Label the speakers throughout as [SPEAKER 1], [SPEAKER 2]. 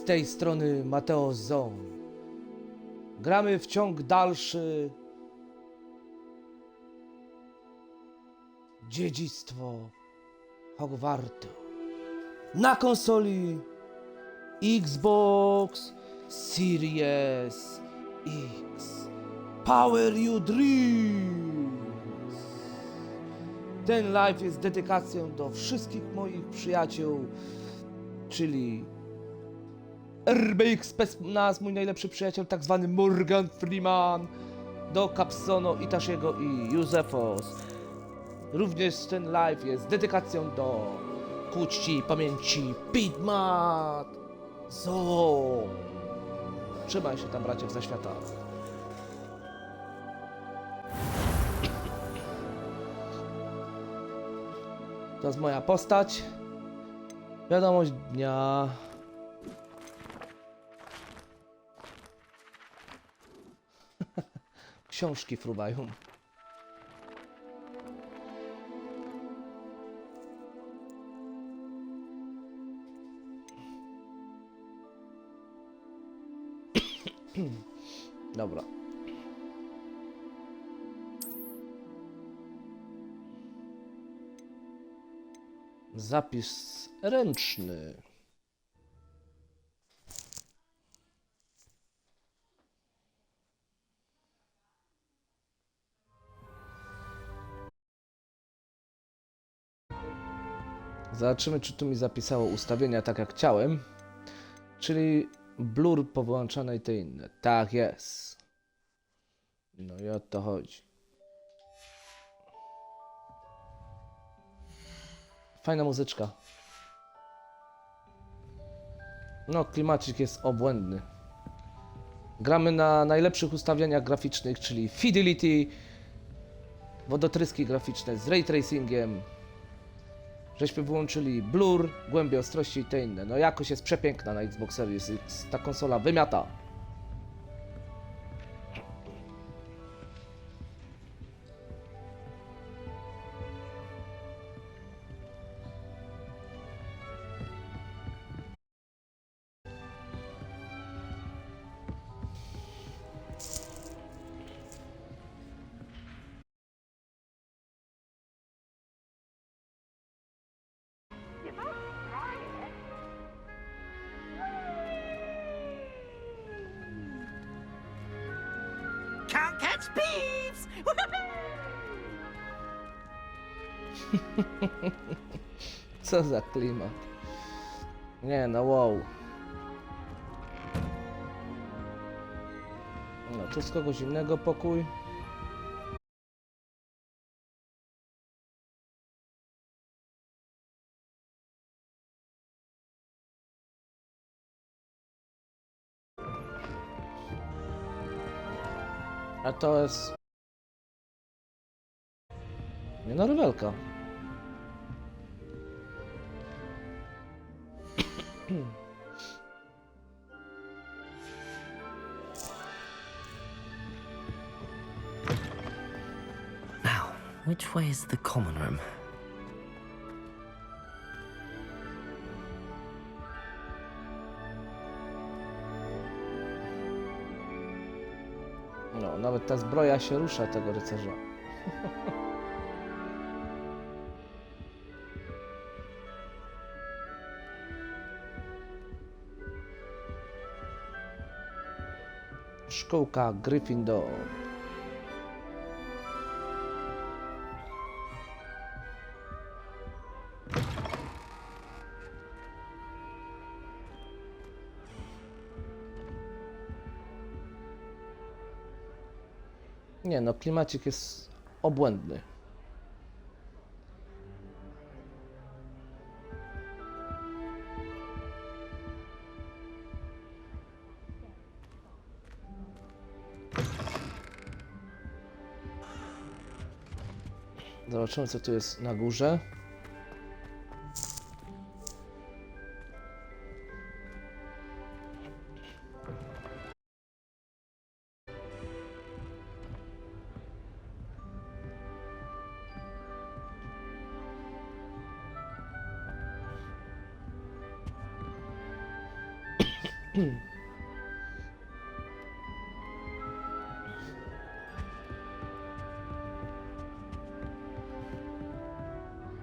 [SPEAKER 1] Z tej strony Mateos Zone. Gramy w ciąg dalszy Dziedzictwo Hogwartu na konsoli Xbox Series X. Power your dreams! Ten live jest dedykacją do wszystkich moich przyjaciół, czyli RBX nas, mój najlepszy przyjaciel, tak zwany Morgan Freeman, do Capsono, Itashiego i Józefos. Również ten live jest dedykacją do ku czci i pamięci Pigmat Zo. Trzymaj się tam, bracie, w zaświatach. To jest moja postać. Wiadomość dnia. Książki fruwają. Dobra. Zapis ręczny. Zobaczymy, czy tu mi zapisało ustawienia tak jak chciałem. Czyli blur powyłączane i te inne. Tak jest. No i o to chodzi. Fajna muzyczka. No, klimacik jest obłędny. Gramy na najlepszych ustawieniach graficznych, czyli Fidelity, wodotryski graficzne z ray tracingiem. Żeśmy wyłączyli blur, głębię ostrości i te inne. No jakość jest przepiękna na Xbox Series X. Ta konsola wymiata.
[SPEAKER 2] Can't catch thieves!
[SPEAKER 1] Co za klimat. Nie no, wow. No, tu z kogoś innego pokój. A to jest... Nie no, rywelka.
[SPEAKER 2] Now, which way is the common room?
[SPEAKER 1] No, nawet ta zbroja się rusza tego rycerza. Szkółka Gryffindor. Nie no, klimacik jest obłędny. Zobaczymy, co tu jest na górze.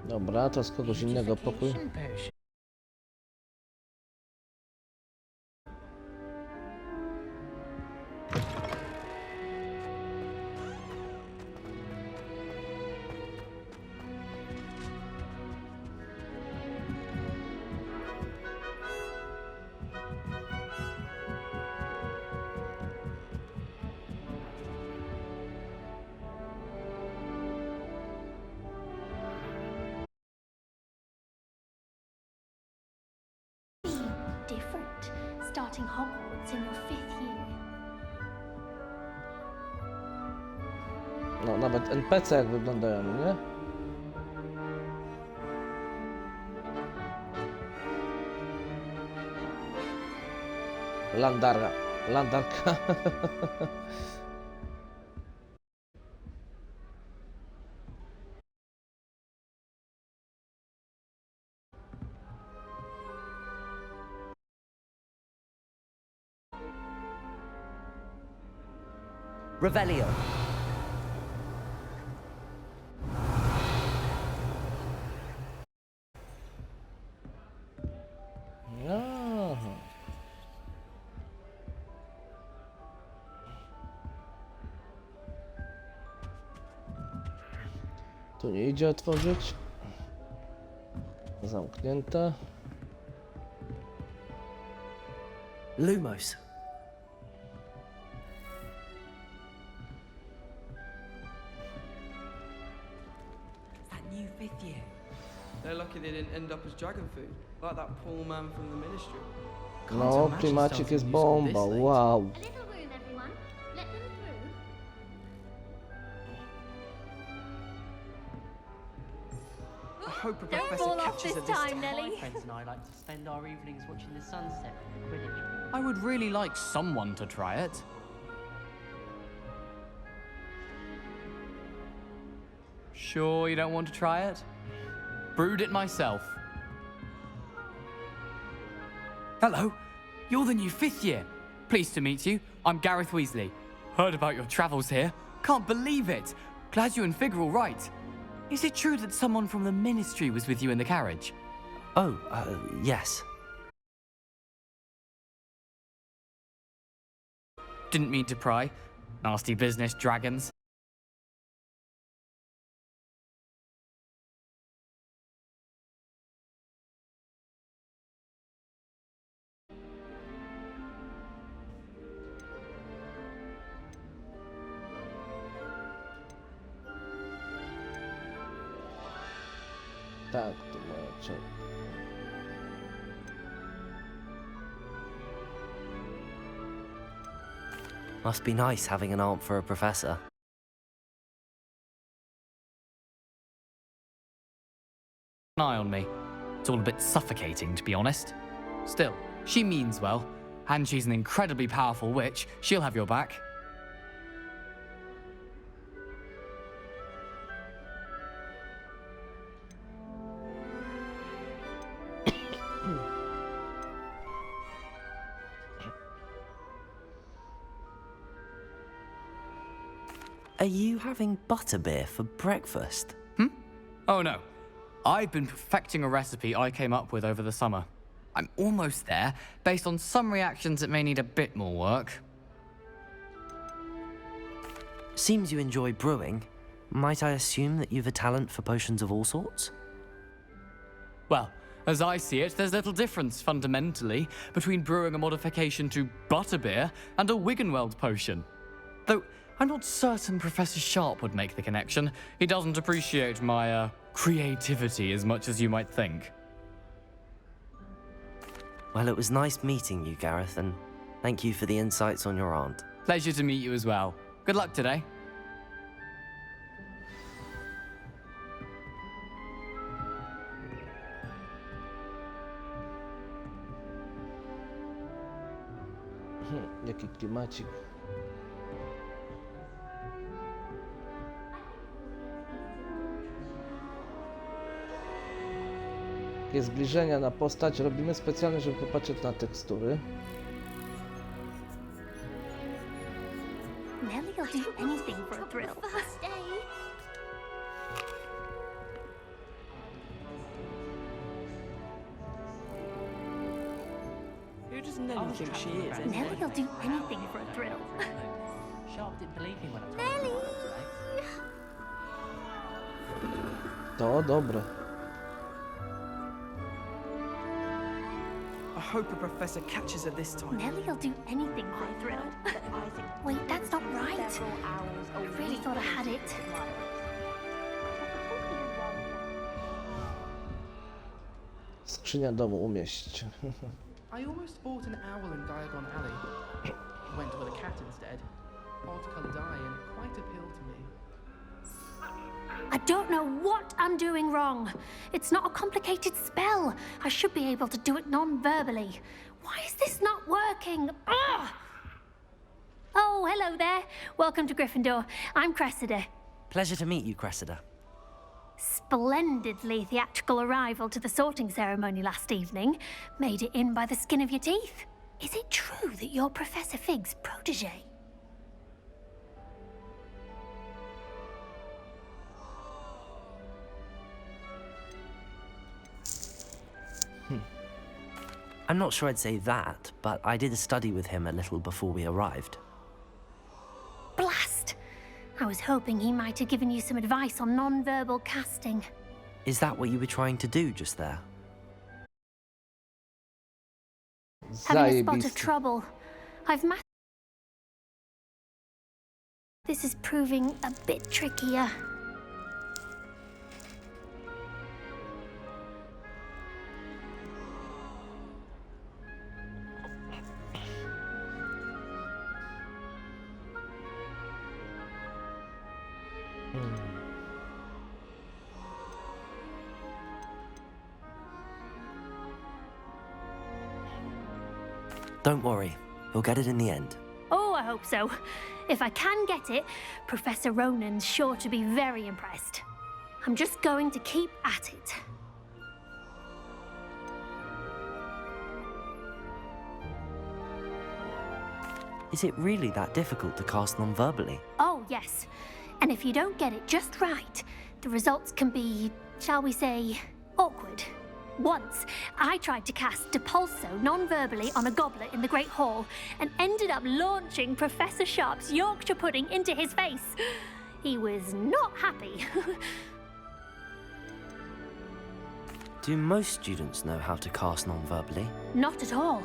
[SPEAKER 1] Dobra, to z kogoś innego pokój.
[SPEAKER 3] Different, starting Hogwarts in your 5th year.
[SPEAKER 1] No, nawet NPC jak wyglądają, nie? Landarka.
[SPEAKER 2] Revelio.
[SPEAKER 1] Aha. Tu nie idzie otworzyć. Zamknięte.
[SPEAKER 2] Lumos.
[SPEAKER 4] That new 5th year.
[SPEAKER 5] They're lucky they didn't end up as dragon food, like that poor man from the ministry.
[SPEAKER 1] No, klimacik jest bomba, wow.
[SPEAKER 3] A little room, everyone. Let them through.
[SPEAKER 5] I hope a
[SPEAKER 3] Don't
[SPEAKER 5] professor
[SPEAKER 3] fall off
[SPEAKER 5] catches
[SPEAKER 3] this
[SPEAKER 5] her this
[SPEAKER 3] time,
[SPEAKER 5] time.
[SPEAKER 3] Nelly.
[SPEAKER 4] My friends and I like to spend our evenings watching the sunset from Quidditch.
[SPEAKER 6] I would really like someone to try it. Sure you don't want to try it? Brewed it myself. Hello, you're the new 5th year. Pleased to meet you. I'm Gareth Weasley. Heard about your travels here. Can't believe it. Glad you and Fig are all right. Is it true that someone from the Ministry was with you in the carriage?
[SPEAKER 2] Oh, yes.
[SPEAKER 6] Didn't mean to pry. Nasty business, dragons.
[SPEAKER 1] Tak, to moja
[SPEAKER 2] Must be nice having an aunt for a professor.
[SPEAKER 6] An eye on me. It's all a bit suffocating, to be honest. Still, she means well, and she's an incredibly powerful witch. She'll have your back.
[SPEAKER 2] Are you having butterbeer for breakfast?
[SPEAKER 6] Oh no. I've been perfecting a recipe I came up with over the summer. I'm almost there, based on some reactions that may need a bit more work.
[SPEAKER 2] Seems you enjoy brewing. Might I assume that you've a talent for potions of all sorts?
[SPEAKER 6] Well, as I see it, there's little difference, fundamentally, between brewing a modification to butterbeer and a Wiggenweld potion. Though, I'm not certain Professor Sharp would make the connection. He doesn't appreciate my, creativity as much as you might think.
[SPEAKER 2] Well, it was nice meeting you, Gareth, and thank you for the insights on your aunt.
[SPEAKER 6] Pleasure to meet you as well. Good luck today.
[SPEAKER 1] Jaki klimacik. Takie zbliżenia na postać robimy specjalnie, żeby popatrzeć na tekstury.
[SPEAKER 3] do anything for a thrill. First day.
[SPEAKER 5] Who does Nelly think she is?
[SPEAKER 3] Nelly will do anything for a thrill.
[SPEAKER 4] Sharp didn't believe me when I told
[SPEAKER 3] Nelly!
[SPEAKER 4] him
[SPEAKER 1] To dobre.
[SPEAKER 5] I hope the professor catches her this time.
[SPEAKER 3] Nelly will do anything for a thrill. Wait, that's not right. I really thought I had it.
[SPEAKER 1] Skrzynia domu umieść.
[SPEAKER 7] I almost bought an owl in Diagon Alley. Went with a cat instead. Odd-coloured eye and it quite appealed to me.
[SPEAKER 3] I don't know what I'm doing wrong. It's not a complicated spell. I should be able to do it non-verbally. Why is this not working? Ugh! Oh, hello there. Welcome to Gryffindor. I'm Cressida.
[SPEAKER 2] Pleasure to meet you, Cressida.
[SPEAKER 3] Splendidly theatrical arrival to the sorting ceremony last evening. Made it in by the skin of your teeth. Is it true that you're Professor Fig's protege?
[SPEAKER 2] I'm not sure I'd say that, but I did study with him a little before we arrived.
[SPEAKER 3] Blast! I was hoping he might have given you some advice on non-verbal casting.
[SPEAKER 2] Is that what you were trying to do just there?
[SPEAKER 3] Having a spot of
[SPEAKER 1] Zajebisty.
[SPEAKER 3] trouble. I've This is proving a bit trickier.
[SPEAKER 2] Don't worry, you'll get it in the end.
[SPEAKER 3] Oh, I hope so. If I can get it, Professor Ronan's sure to be very impressed. I'm just going to keep at it.
[SPEAKER 2] Is it really that difficult to cast non-verbally?
[SPEAKER 3] Oh, yes. And if you don't get it just right, the results can be, shall we say, awkward. Once, I tried to cast Depulso non-verbally on a goblet in the Great Hall and ended up launching Professor Sharp's Yorkshire pudding into his face. He was not happy.
[SPEAKER 2] Do most students know how to cast non-verbally?
[SPEAKER 3] Not at all.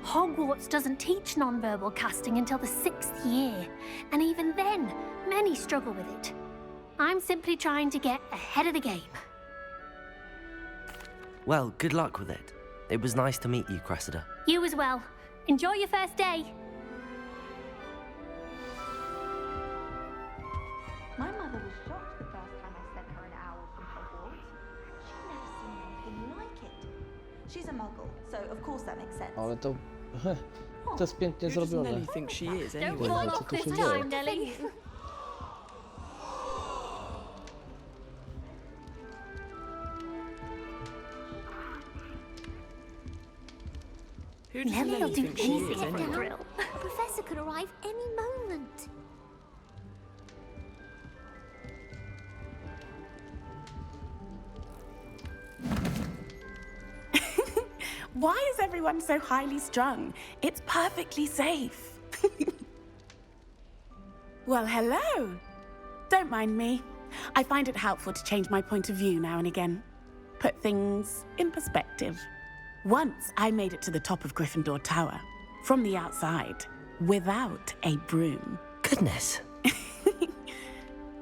[SPEAKER 3] Hogwarts doesn't teach non-verbal casting until the 6th year, and even then, many struggle with it. I'm simply trying to get ahead of the game.
[SPEAKER 2] Well, good luck with it. It was nice to meet you, Cressida.
[SPEAKER 3] You as well. Enjoy your first day.
[SPEAKER 8] My mother was shocked the first time I sent her an owl from Hogwarts. She'd never seen anything like it. She's a muggle, so of course that makes sense.
[SPEAKER 1] Ale to... To jest pięknie
[SPEAKER 5] Who does
[SPEAKER 1] zrobione.
[SPEAKER 5] Nelly think she is
[SPEAKER 3] Don't
[SPEAKER 5] anyway?
[SPEAKER 3] fall
[SPEAKER 1] co
[SPEAKER 3] off
[SPEAKER 1] tu
[SPEAKER 3] this
[SPEAKER 1] się dzieje?
[SPEAKER 3] time, Nelly.
[SPEAKER 5] Who does
[SPEAKER 3] Nelly will
[SPEAKER 5] Nelly
[SPEAKER 3] do
[SPEAKER 5] think she is
[SPEAKER 3] anything for a
[SPEAKER 5] anyway?
[SPEAKER 3] thrill.
[SPEAKER 8] A professor could arrive any moment.
[SPEAKER 9] Why is everyone so highly strung? It's perfectly safe. Well, hello. Don't mind me. I find it helpful to change my point of view now and again. Put things in perspective. Once I made it to the top of Gryffindor Tower, from the outside, without a broom.
[SPEAKER 2] Goodness.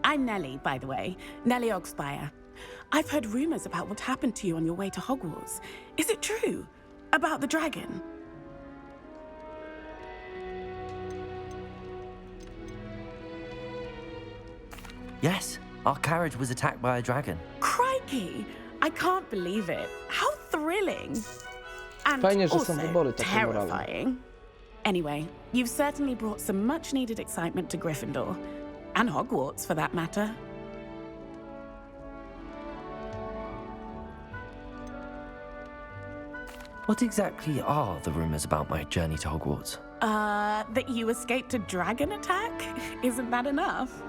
[SPEAKER 9] I'm Nelly, by the way, Nelly Ogspire. I've heard rumors about what happened to you on your way to Hogwarts. Is it true? About the dragon?
[SPEAKER 2] Yes, our carriage was attacked by a dragon.
[SPEAKER 9] Crikey! I can't believe it. How thrilling! And
[SPEAKER 1] Fajnie, że są
[SPEAKER 9] also
[SPEAKER 1] wybory takie moralne.
[SPEAKER 9] terrifying. Anyway, you've certainly brought some much-needed excitement to Gryffindor. And Hogwarts, for that matter.
[SPEAKER 2] What exactly are the rumors about my journey to Hogwarts?
[SPEAKER 9] That you escaped a dragon attack? Isn't that enough?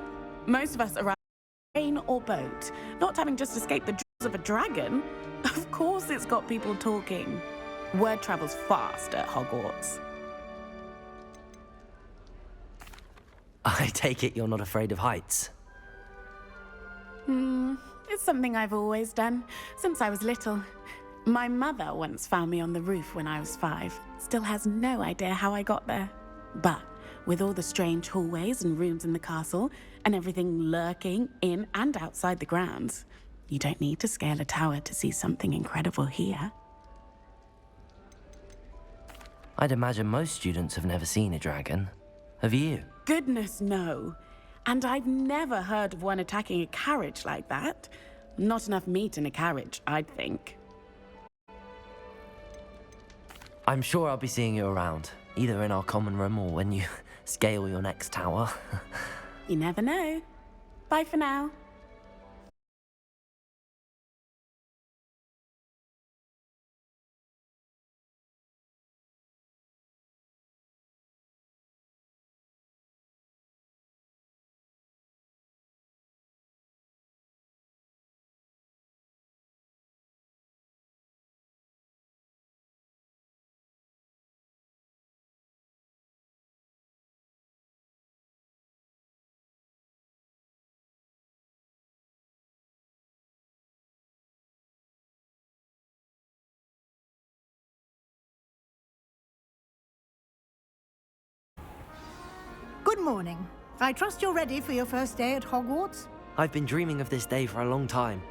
[SPEAKER 9] Most of us arrive by train or boat, not having just escaped the jaws of a dragon. Of course it's got people talking. Word travels fast at Hogwarts.
[SPEAKER 2] I take it you're not afraid of heights.
[SPEAKER 9] It's something I've always done, since I was little. My mother once found me on the roof when I was 5. Still has no idea how I got there. But with all the strange hallways and rooms in the castle, and everything lurking in and outside the grounds, you don't need to scale a tower to see something incredible here.
[SPEAKER 2] I'd imagine most students have never seen a dragon. Have you?
[SPEAKER 9] Goodness, no. And I've never heard of one attacking a carriage like that. Not enough meat in a carriage, I'd think.
[SPEAKER 2] I'm sure I'll be seeing you around, either in our common room or when you scale your next tower.
[SPEAKER 9] You never know. Bye for now.
[SPEAKER 10] Good morning. I trust you're ready for your first day at Hogwarts?
[SPEAKER 2] I've been dreaming of this day for a long time.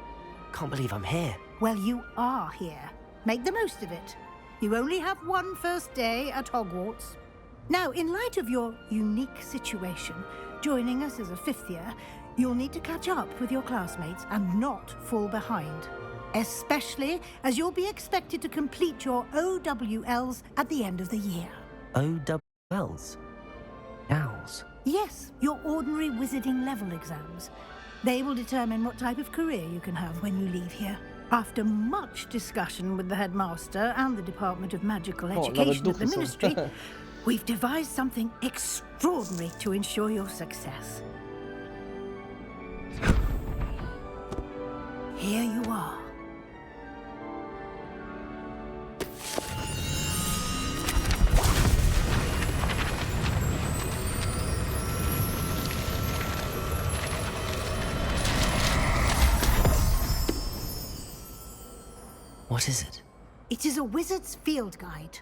[SPEAKER 2] Can't believe I'm here.
[SPEAKER 10] Well, you are here. Make the most of it. You only have one first day at Hogwarts. Now, in light of your unique situation, joining us as a 5th year, you'll need to catch up with your classmates and not fall behind. Especially as you'll be expected to complete your OWLs at the end of the year.
[SPEAKER 2] OWLs? Owls?
[SPEAKER 10] Yes, your ordinary wizarding level exams. They will determine what type of career you can have when you leave here. After much discussion with the headmaster and the Department of Magical Education at the Ministry, we've devised something extraordinary to ensure your success. Here you are.
[SPEAKER 2] What is it?
[SPEAKER 10] It is a wizard's field guide.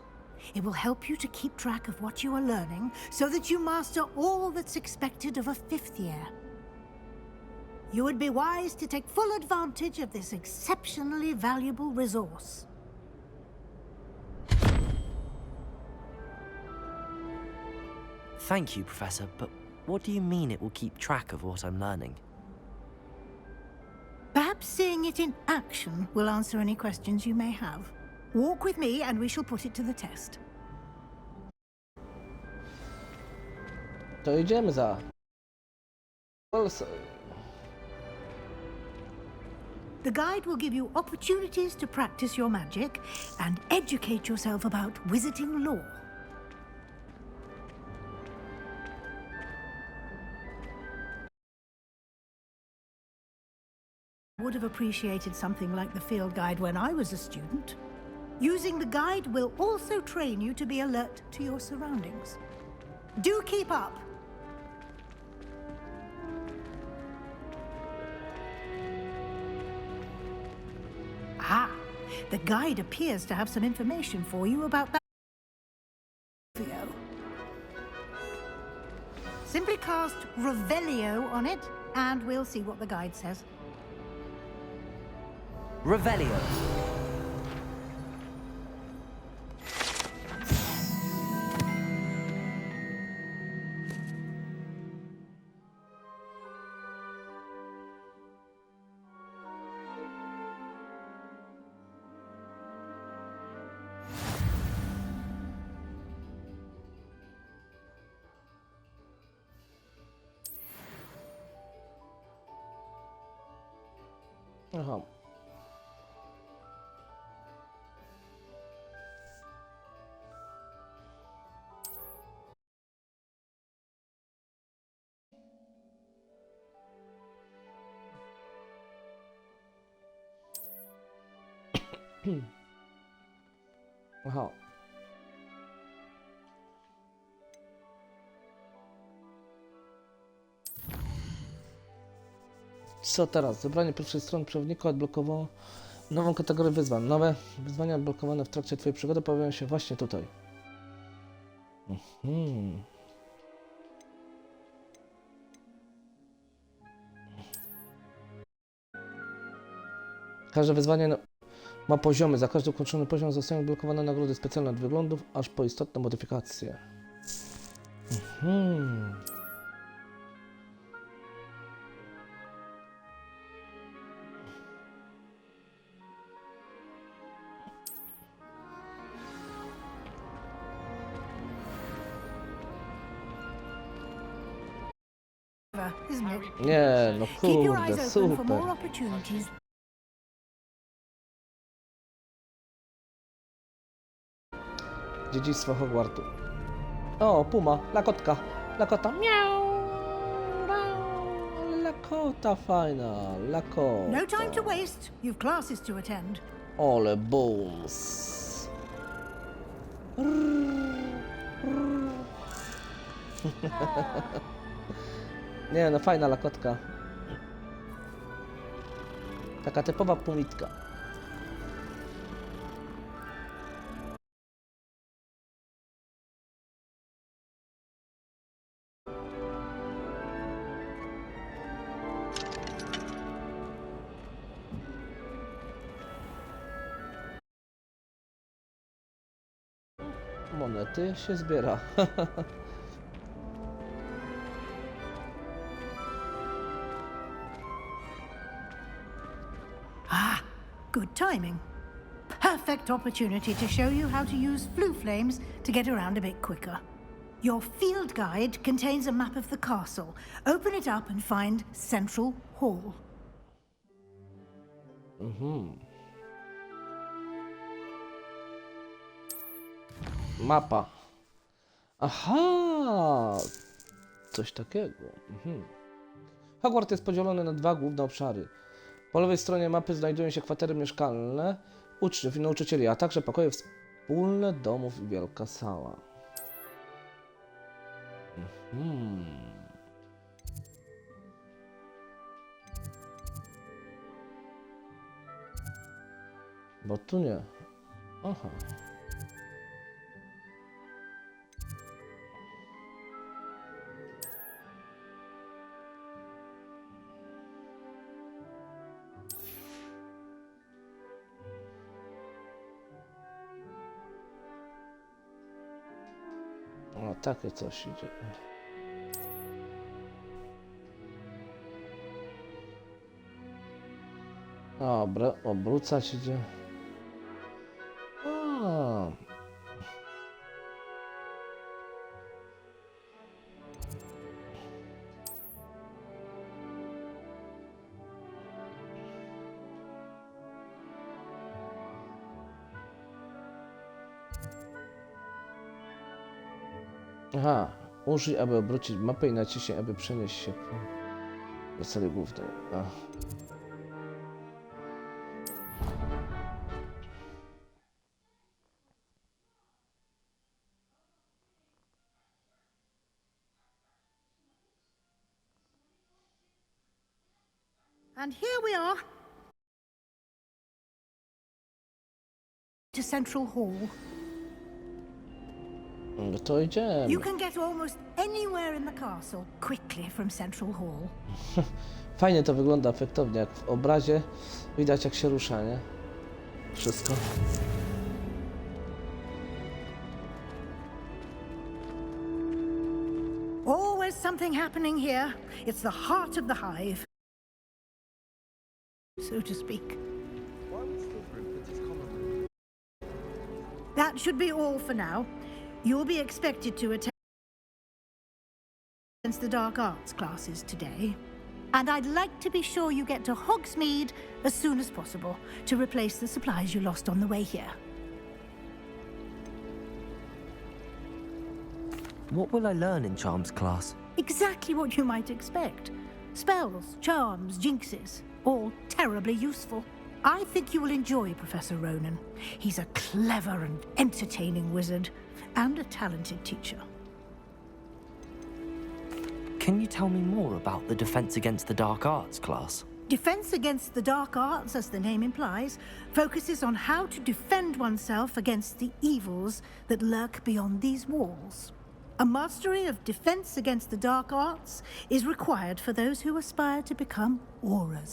[SPEAKER 10] It will help you to keep track of what you are learning so that you master all that's expected of a 5th year. You would be wise to take full advantage of this exceptionally valuable resource.
[SPEAKER 2] Thank you, Professor, but what do you mean it will keep track of what I'm learning?
[SPEAKER 10] Perhaps seeing it in action will answer any questions you may have. Walk with me and we shall put it to the test.
[SPEAKER 1] To idziemy za...
[SPEAKER 10] The guide will give you opportunities to practice your magic and educate yourself about wizarding lore. I would have appreciated something like the field guide when I was a student. Using the guide will also train you to be alert to your surroundings. Do keep up! Ah, the guide appears to have some information for you about that video. Simply cast Revelio on it, and we'll see what the guide says.
[SPEAKER 2] Revelio.
[SPEAKER 1] Aha. Aha. Co teraz? Zebranie pierwszej strony przewodnika odblokowało nową kategorię wyzwań. Nowe wyzwania odblokowane w trakcie twojej przygody pojawiają się właśnie tutaj. Każde wyzwanie ma poziomy. Za każdy ukończony poziom zostają odblokowane nagrody specjalne od wyglądów, aż po istotne modyfikacje.
[SPEAKER 10] Isn't it?
[SPEAKER 1] Nie, no
[SPEAKER 10] Keep your eyes
[SPEAKER 1] kurde,
[SPEAKER 10] open for
[SPEAKER 1] super.
[SPEAKER 10] more opportunities.
[SPEAKER 1] Dziedzictwo Hogwartu. O, puma, lakotka, lakota, miau, miau, lakota fajna, lakota.
[SPEAKER 10] No time to waste. You've classes to attend.
[SPEAKER 1] Ole booms. Nie no, fajna lakotka. Taka typowa pumitka. Monety się zbiera.
[SPEAKER 10] Good timing. Perfect opportunity to show you how to use flue flames to get around a bit quicker. Your field guide contains a map of the castle. Open it up and find Central Hall.
[SPEAKER 1] Mapa. Aha! Coś takiego. Hogwart jest podzielony na dwa główne obszary. Po lewej stronie mapy znajdują się kwatery mieszkalne uczniów i nauczycieli, a także pokoje wspólne domów i wielka sala. Bo tu nie. Aha. O, takie coś idzie. Dobra, obrócać idzie. A. Aha, użyj, aby obrócić mapę i naciśnij, aby przenieść się do sali głównej.
[SPEAKER 10] And here we are. To Central Hall.
[SPEAKER 1] No to idziemy.
[SPEAKER 10] You can get almost anywhere in the castle quickly from Central Hall.
[SPEAKER 1] Fajnie to wygląda, efektownie, jak w obrazie widać jak się rusza, nie? Wszystko.
[SPEAKER 10] Always something happening here. It's the heart of the hive, so to speak. That should be all for now. You'll be expected to attend the dark arts classes today. And I'd like to be sure you get to Hogsmeade as soon as possible to replace the supplies you lost on the way here.
[SPEAKER 2] What will I learn in Charms class?
[SPEAKER 10] Exactly what you might expect. Spells, charms, jinxes, all terribly useful. I think you will enjoy Professor Ronan. He's a clever and entertaining wizard, and a talented teacher.
[SPEAKER 2] Can you tell me more about the Defense Against the Dark Arts class?
[SPEAKER 10] Defense Against the Dark Arts, as the name implies, focuses on how to defend oneself against the evils that lurk beyond these walls. A mastery of Defense Against the Dark Arts is required for those who aspire to become Aurors.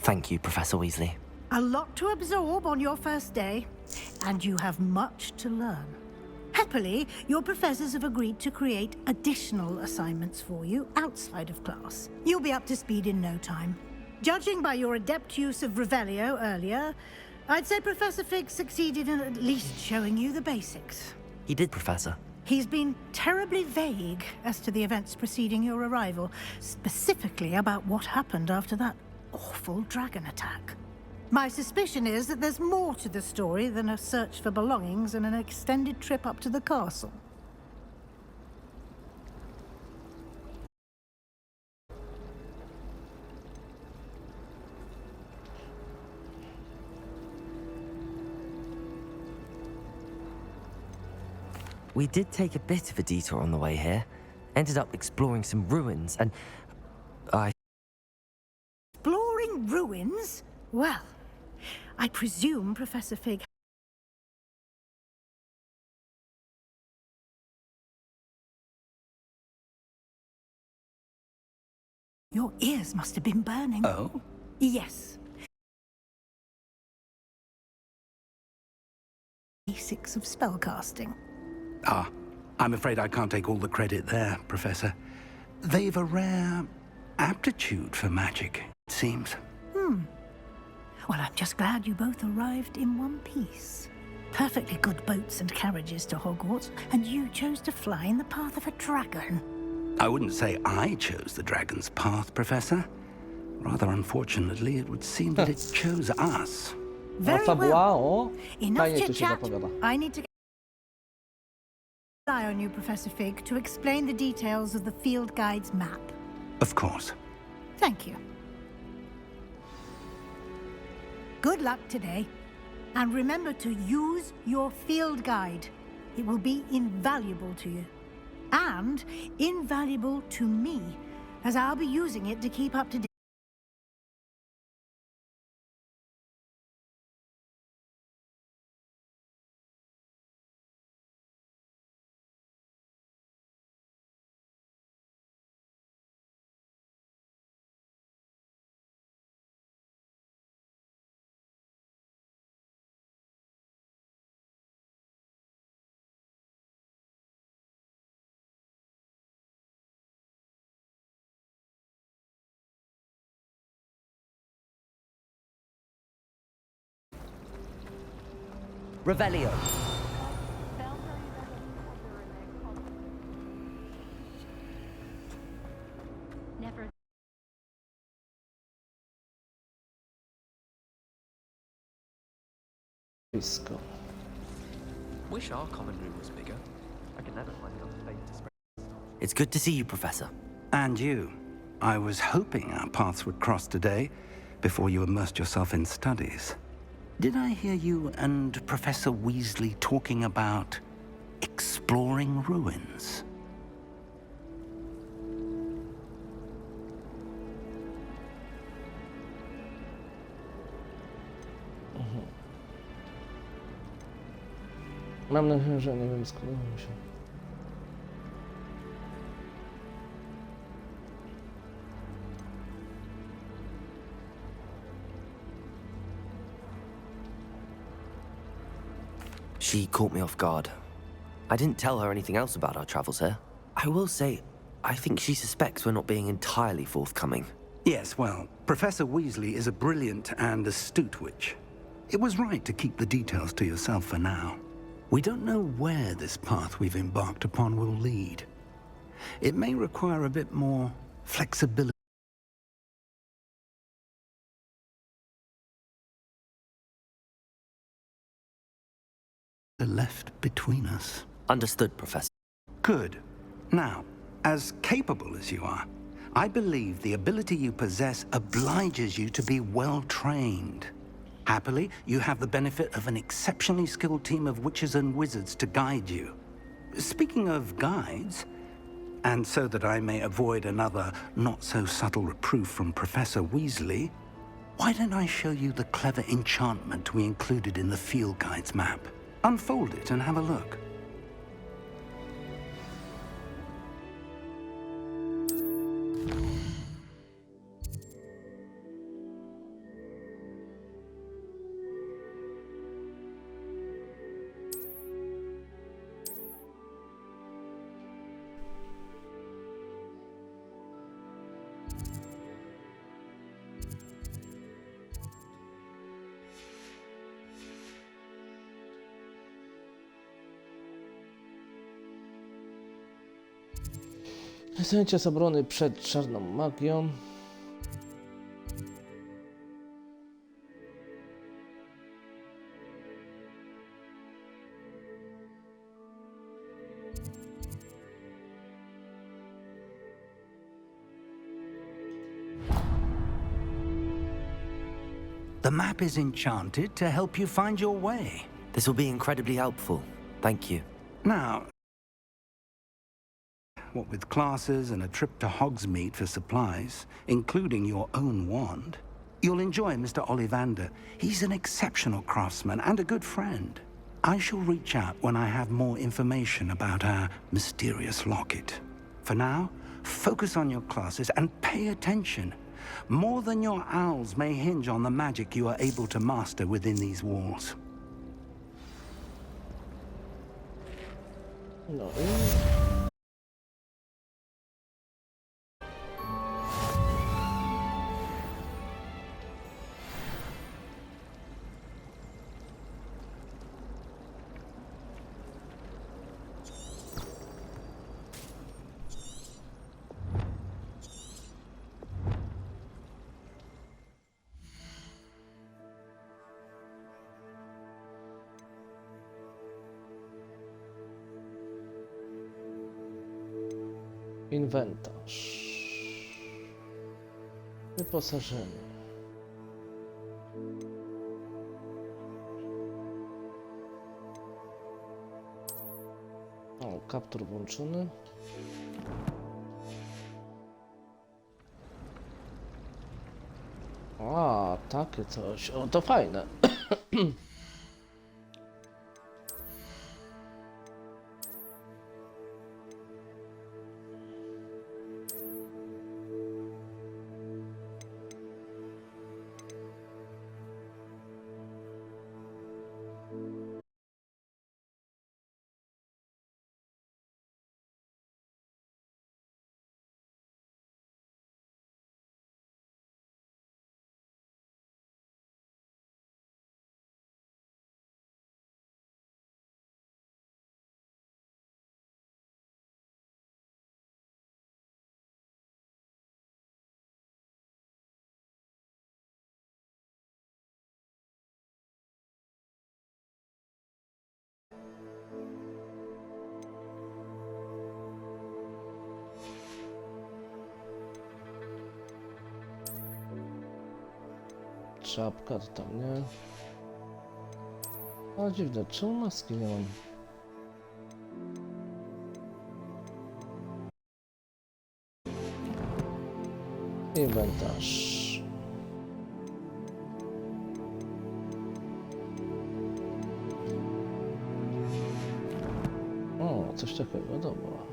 [SPEAKER 2] Thank you, Professor Weasley.
[SPEAKER 10] A lot to absorb on your first day, and you have much to learn. Happily, your professors have agreed to create additional assignments for you outside of class. You'll be up to speed in no time. Judging by your adept use of Revelio earlier, I'd say Professor Fig succeeded in at least showing you the basics.
[SPEAKER 2] He did, Professor.
[SPEAKER 10] He's been terribly vague as to the events preceding your arrival, specifically about what happened after that awful dragon attack. My suspicion is that there's more to the story than a search for belongings and an extended trip up to the castle.
[SPEAKER 2] We did take a bit of a detour on the way here. Ended up exploring some ruins, and
[SPEAKER 10] Exploring ruins? Well, I presume Professor Fig... Your ears must have been burning.
[SPEAKER 11] Oh?
[SPEAKER 10] Yes. Basics of spellcasting.
[SPEAKER 11] Ah, I'm afraid I can't take all the credit there, Professor. They've a rare aptitude for magic, it seems.
[SPEAKER 10] Well, I'm just glad you both arrived in one piece. Perfectly good boats and carriages to Hogwarts, and you chose to fly in the path of a dragon.
[SPEAKER 11] I wouldn't say I chose the dragon's path, Professor. Rather unfortunately, it would seem that it chose us.
[SPEAKER 10] Very
[SPEAKER 1] fabuła,
[SPEAKER 10] well.
[SPEAKER 1] o.
[SPEAKER 10] Enough
[SPEAKER 1] Fajnie tu się
[SPEAKER 10] chit-chat.
[SPEAKER 1] zapowiada.
[SPEAKER 10] I need to rely on you, Professor Fig, to explain the details of the field guide's map.
[SPEAKER 11] Of course.
[SPEAKER 10] Thank you. Good luck today. And remember to use your field guide. It will be invaluable to you. And invaluable to me, as I'll be using it to keep up to date.
[SPEAKER 2] Revelio.
[SPEAKER 3] Never.
[SPEAKER 1] Blisko.
[SPEAKER 12] Wish our common room was bigger. I can never find enough space to spread.
[SPEAKER 2] It's good to see you, Professor.
[SPEAKER 11] And you. I was hoping our paths would cross today, before you immersed yourself in studies. Did I hear you and Professor Weasley talking about exploring ruins?
[SPEAKER 1] Mam nadzieję, że nie wiem, skąd się.
[SPEAKER 2] She caught me off guard. I didn't tell her anything else about our travels here. I will say, I think she suspects we're not being entirely forthcoming.
[SPEAKER 11] Yes, well, Professor Weasley is a brilliant and astute witch. It was right to keep the details to yourself for now. We don't know where this path we've embarked upon will lead. It may require a bit more flexibility left between us.
[SPEAKER 2] Understood, Professor.
[SPEAKER 11] Good. Now, as capable as you are, I believe the ability you possess obliges you to be well trained. Happily, you have the benefit of an exceptionally skilled team of witches and wizards to guide you. Speaking of guides, and so that I may avoid another not-so-subtle reproof from Professor Weasley, why don't I show you the clever enchantment we included in the field guide's map? Unfold it and have a look.
[SPEAKER 1] Zajęcia z obrony przed czarną magią.
[SPEAKER 11] The map is enchanted to help you find your way.
[SPEAKER 2] This will be incredibly helpful. Thank you.
[SPEAKER 11] Now, what with classes and a trip to Hogsmeade for supplies, including your own wand, you'll enjoy Mr. Ollivander. He's an exceptional craftsman and a good friend. I shall reach out when I have more information about our mysterious locket. For now, focus on your classes and pay attention. More than your owls may hinge on the magic you are able to master within these walls.
[SPEAKER 1] No. Inwentarz. Wyposażenie. O, kaptur włączony. A, takie coś. O, to fajne. Czapka to tam nie. A dziwne, czemu maski nie mam? Inwentarz. O, coś takiego, dobra.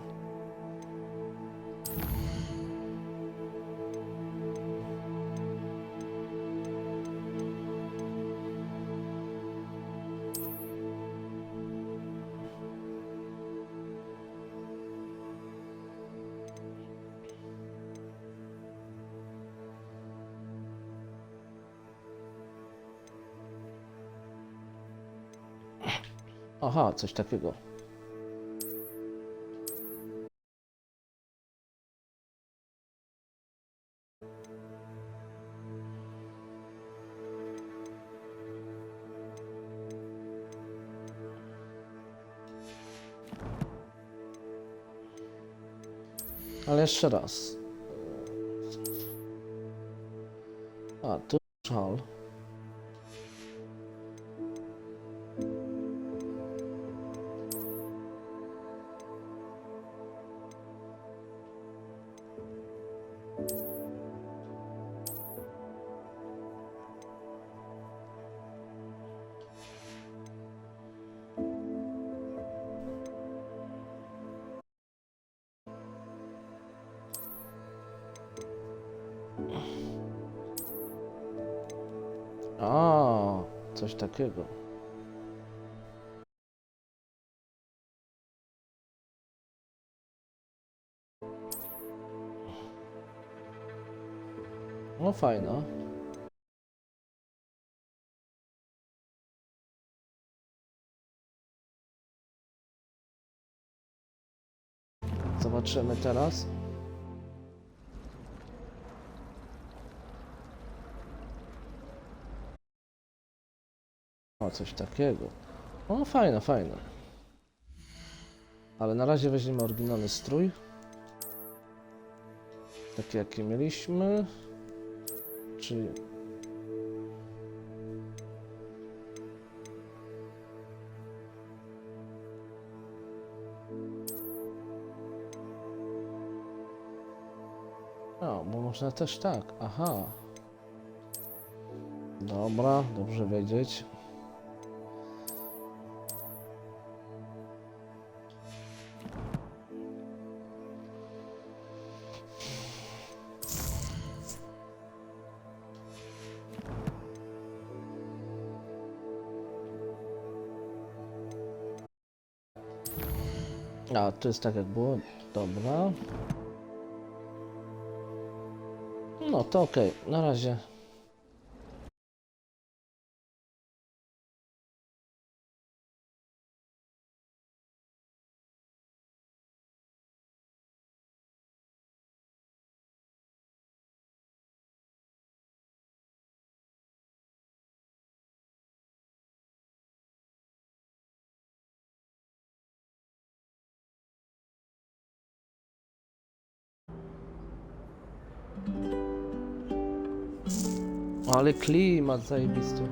[SPEAKER 1] Aha, coś takiego. Ale jeszcze raz. A, tu szal. A, coś takiego. No fajna. Zobaczymy teraz. O, coś takiego. O, fajne, fajne. Ale na razie weźmiemy oryginalny strój. Taki jaki mieliśmy. Czyli... O, bo można też tak. Aha. Dobra, dobrze wiedzieć. A, to jest tak jak było. Dobra. No to okej. Na razie. Ale klimat zajebisty.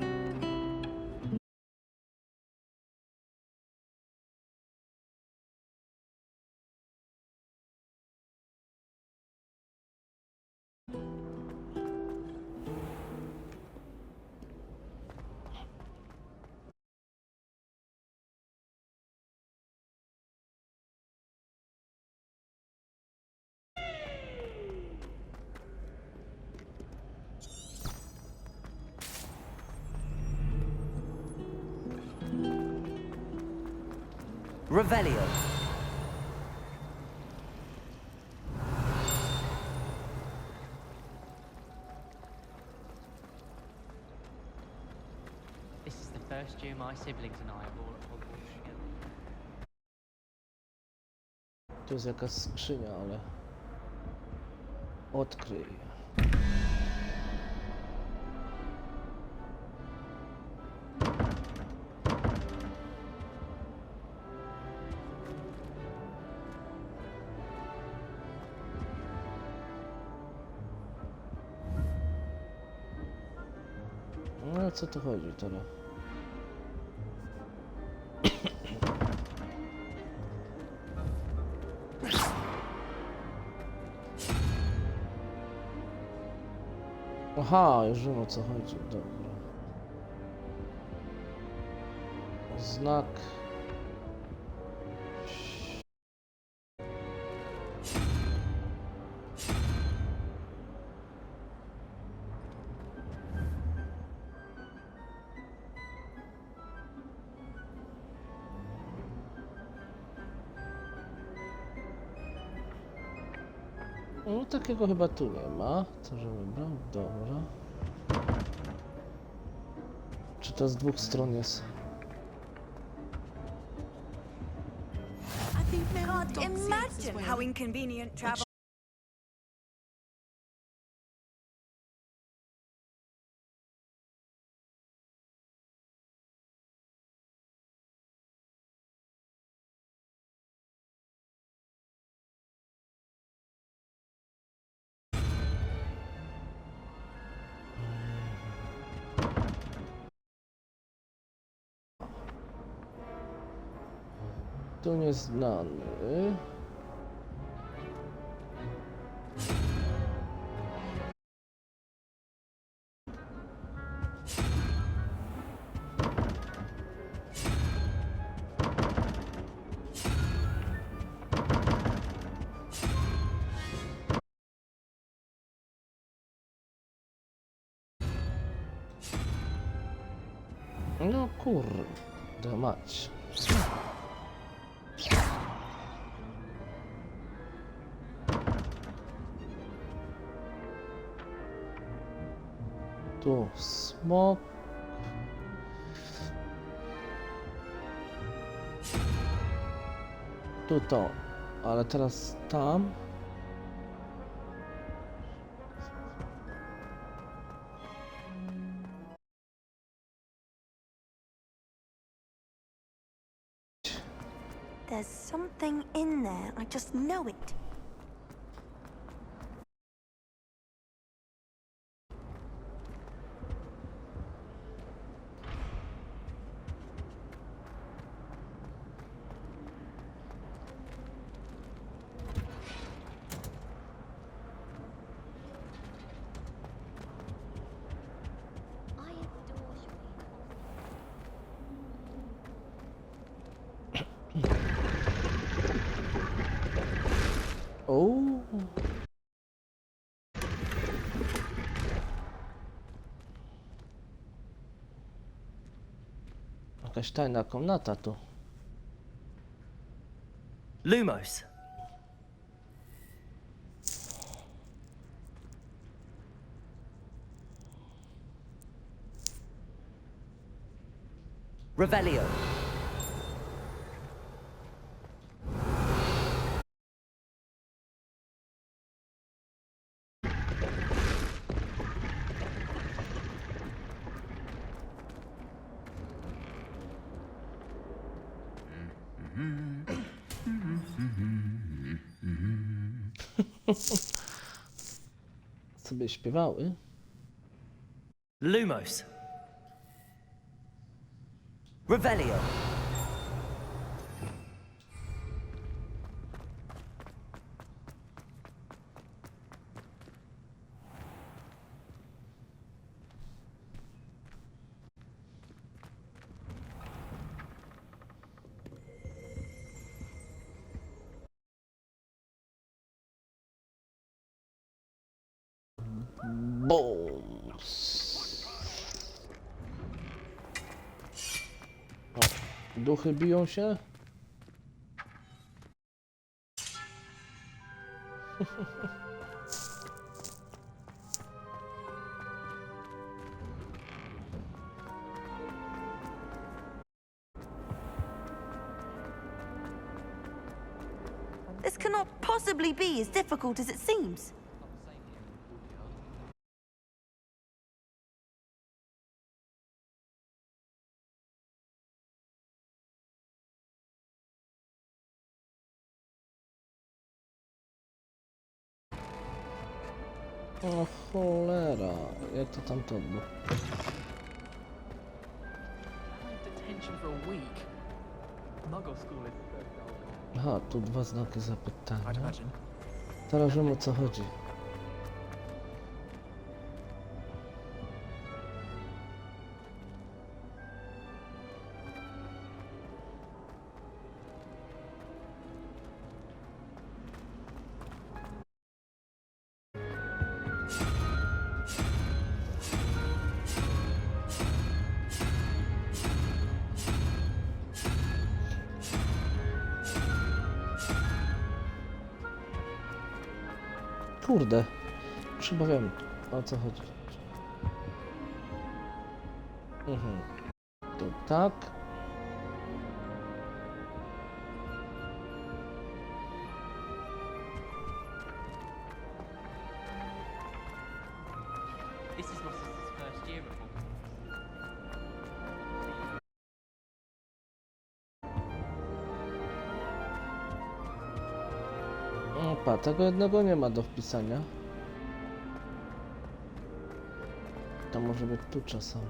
[SPEAKER 2] Revelio.
[SPEAKER 4] This is the first year my siblings and I are all at Hogwarts together.
[SPEAKER 1] Tu jest jakaś skrzynia, ale... Odkryj. No o co tu chodzi teraz? Aha, już wiem o co chodzi, dobra. Znak. No takiego chyba tu nie ma. Co że wybrał? Dobra. Czy to z dwóch stron jest?
[SPEAKER 13] Imagine how inconvenient travel.
[SPEAKER 1] Tu nieznany. No kurde mać. Tu smok. Tu to, ale teraz tam.
[SPEAKER 8] There's something in there. I just know it.
[SPEAKER 1] O. Jakaś tajna komnata tu.
[SPEAKER 2] Lumos. Revelio.
[SPEAKER 1] Sobie śpiewały.
[SPEAKER 2] Lumos. Revelio.
[SPEAKER 1] Boom. O, duchy biją się.
[SPEAKER 8] This cannot possibly be as difficult as it seems.
[SPEAKER 1] O cholera, jak to tam to było?
[SPEAKER 7] Detention for a week. Muggle school is.
[SPEAKER 1] Aha, tu dwa znaki zapytania.
[SPEAKER 12] I'd imagine.
[SPEAKER 1] Teraz wiem o co chodzi. Kurde, chyba wiem o co chodzi. To tak. Pa, tego jednego nie ma do wpisania. To może być tu czasami.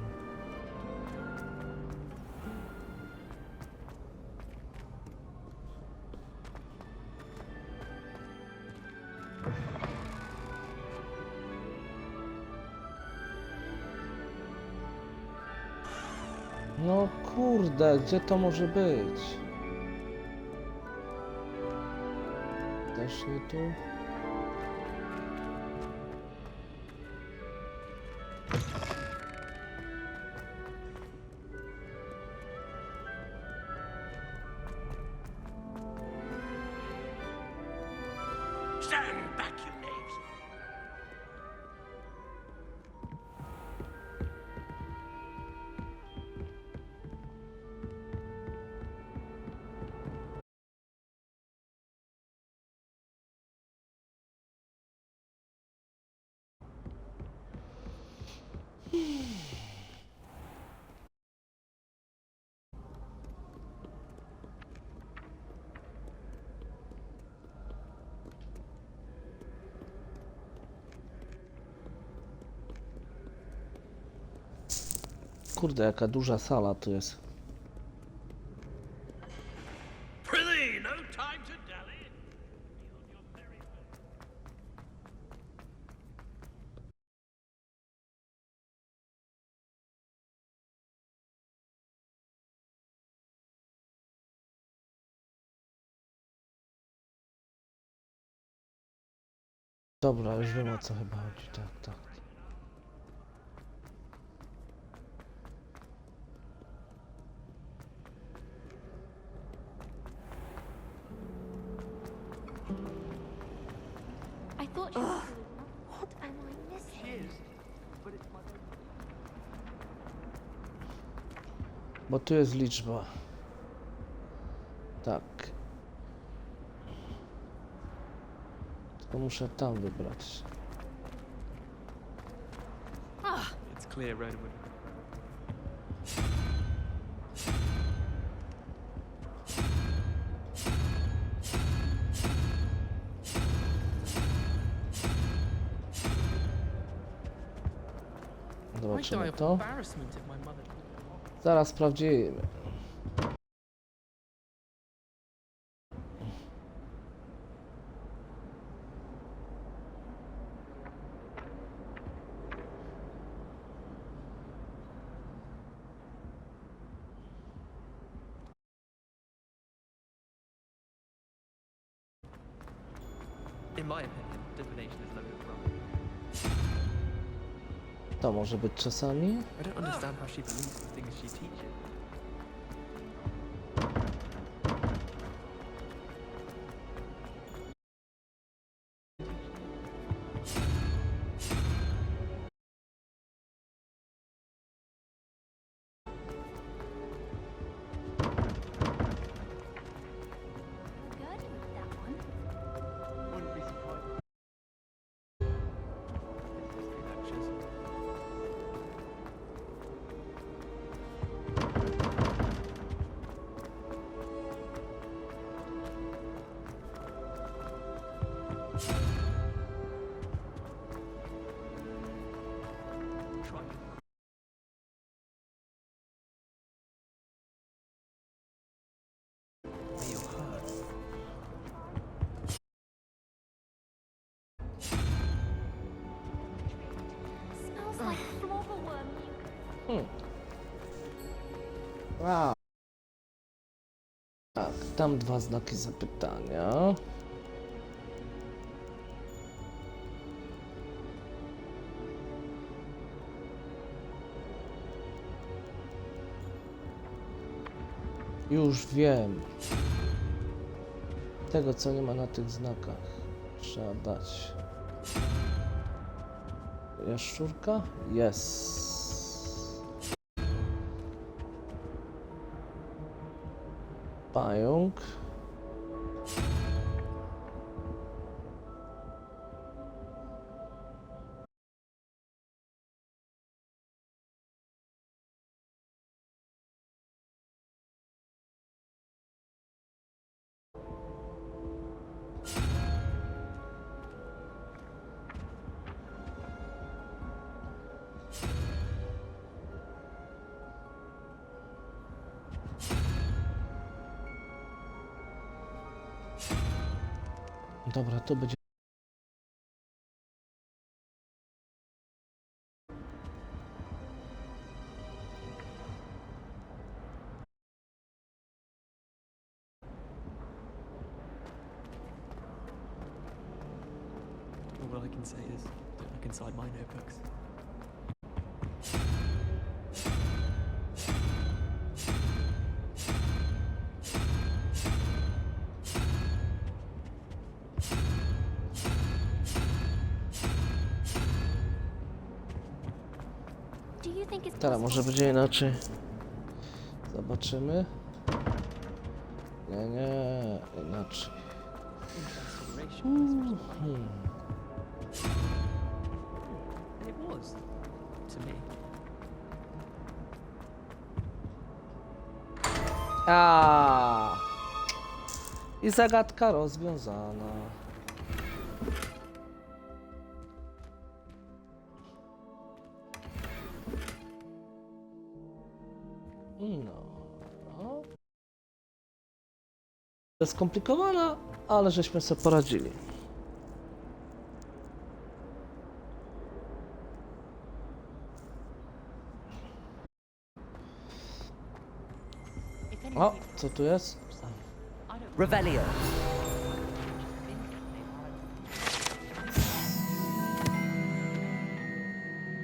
[SPEAKER 1] No kurde, gdzie to może być? Też nie tu.
[SPEAKER 11] Stand back, you knaves!
[SPEAKER 1] Kurde, jaka duża sala tu jest.
[SPEAKER 11] Prithee, no time to dally.
[SPEAKER 1] Dobra, już wiem, o co chyba chodzi. Tak, tak.
[SPEAKER 3] I thought you. What am I missing?
[SPEAKER 1] Bo tu jest liczba. Tak. Tylko muszę tam wybrać.
[SPEAKER 12] It's clear, Redwood.
[SPEAKER 7] I'd die
[SPEAKER 1] Zobaczymy
[SPEAKER 7] of
[SPEAKER 1] to.
[SPEAKER 7] embarrassment if my mother.
[SPEAKER 1] Zaraz sprawdzimy.
[SPEAKER 12] In my opinion, divination is loaded with rubbish.
[SPEAKER 1] To może być czasami.
[SPEAKER 12] I don't understand how she believes the things she teaches.
[SPEAKER 3] Good with that one.
[SPEAKER 12] Wouldn't be surprised. History lectures. Try. May your heart.
[SPEAKER 3] Smells like flobberworm mucus.
[SPEAKER 1] A. Tak, tam dwa znaki zapytania. Już wiem. Tego, co nie ma na tych znakach, trzeba dać. Jaszczurka? Jest. Pająk. Dobra, to będzie...
[SPEAKER 12] All I can say is, don't look inside my notebooks.
[SPEAKER 3] Do you think it's
[SPEAKER 1] Teraz może będzie inaczej. Zobaczymy. Nie, inaczej.
[SPEAKER 12] And it was, to me.
[SPEAKER 1] I zagadka rozwiązana. No. To jest skomplikowana, ale żeśmy sobie poradzili. O, co tu jest?
[SPEAKER 2] Revelio.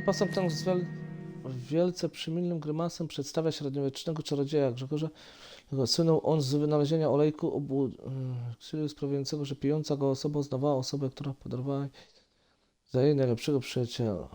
[SPEAKER 1] Sposób ten wielce przymilnym grymasem przedstawia średniowiecznego czarodzieja Grzegorza. Słynął on z wynalezienia olejku sprawiającego, że pijąca go osoba uznawała osobę, która podarowała za jej najlepszego przyjaciela.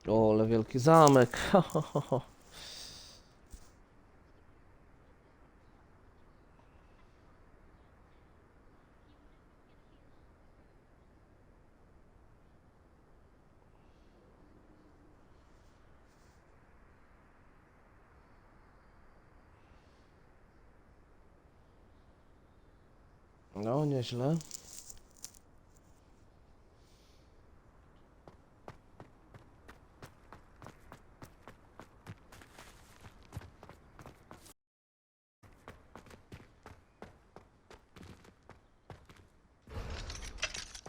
[SPEAKER 1] O, ale wielki zamek. No, nieźle.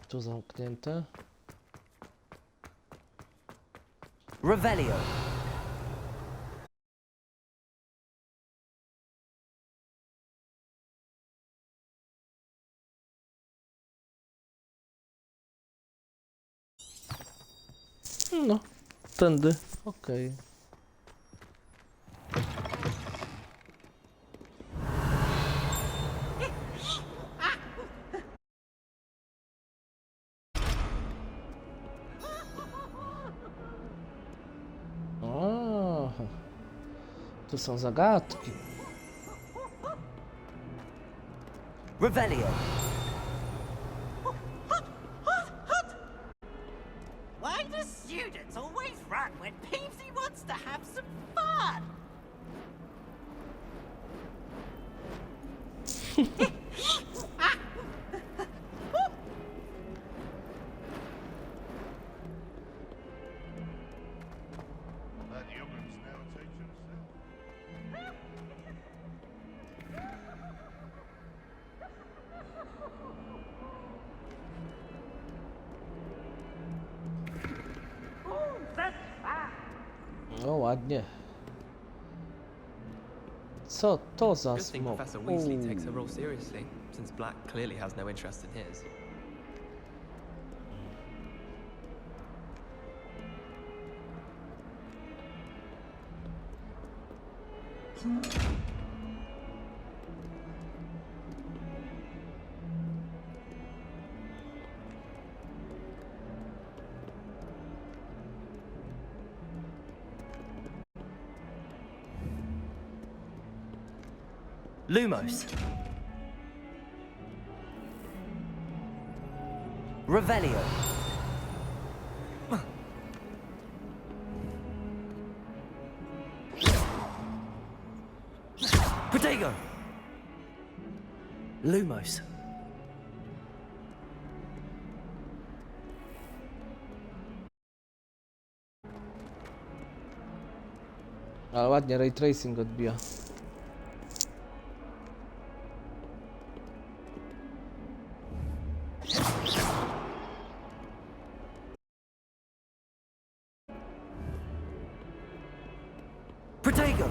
[SPEAKER 1] Tu zamknięte.
[SPEAKER 2] Revelio.
[SPEAKER 1] No, tędy. Okej. O, tu są zagadki.
[SPEAKER 2] Revelio.
[SPEAKER 13] Why do students always run when Peepsy wants to have some fun?
[SPEAKER 1] No ładnie. Co to za
[SPEAKER 12] Good thing
[SPEAKER 1] smok?
[SPEAKER 12] Professor Weasley takes her role seriously, since Black clearly has no interest in his.
[SPEAKER 2] Lumos. Revelio. Protego. Lumos.
[SPEAKER 1] Ale ładnie ray tracing odbija.
[SPEAKER 2] Protego!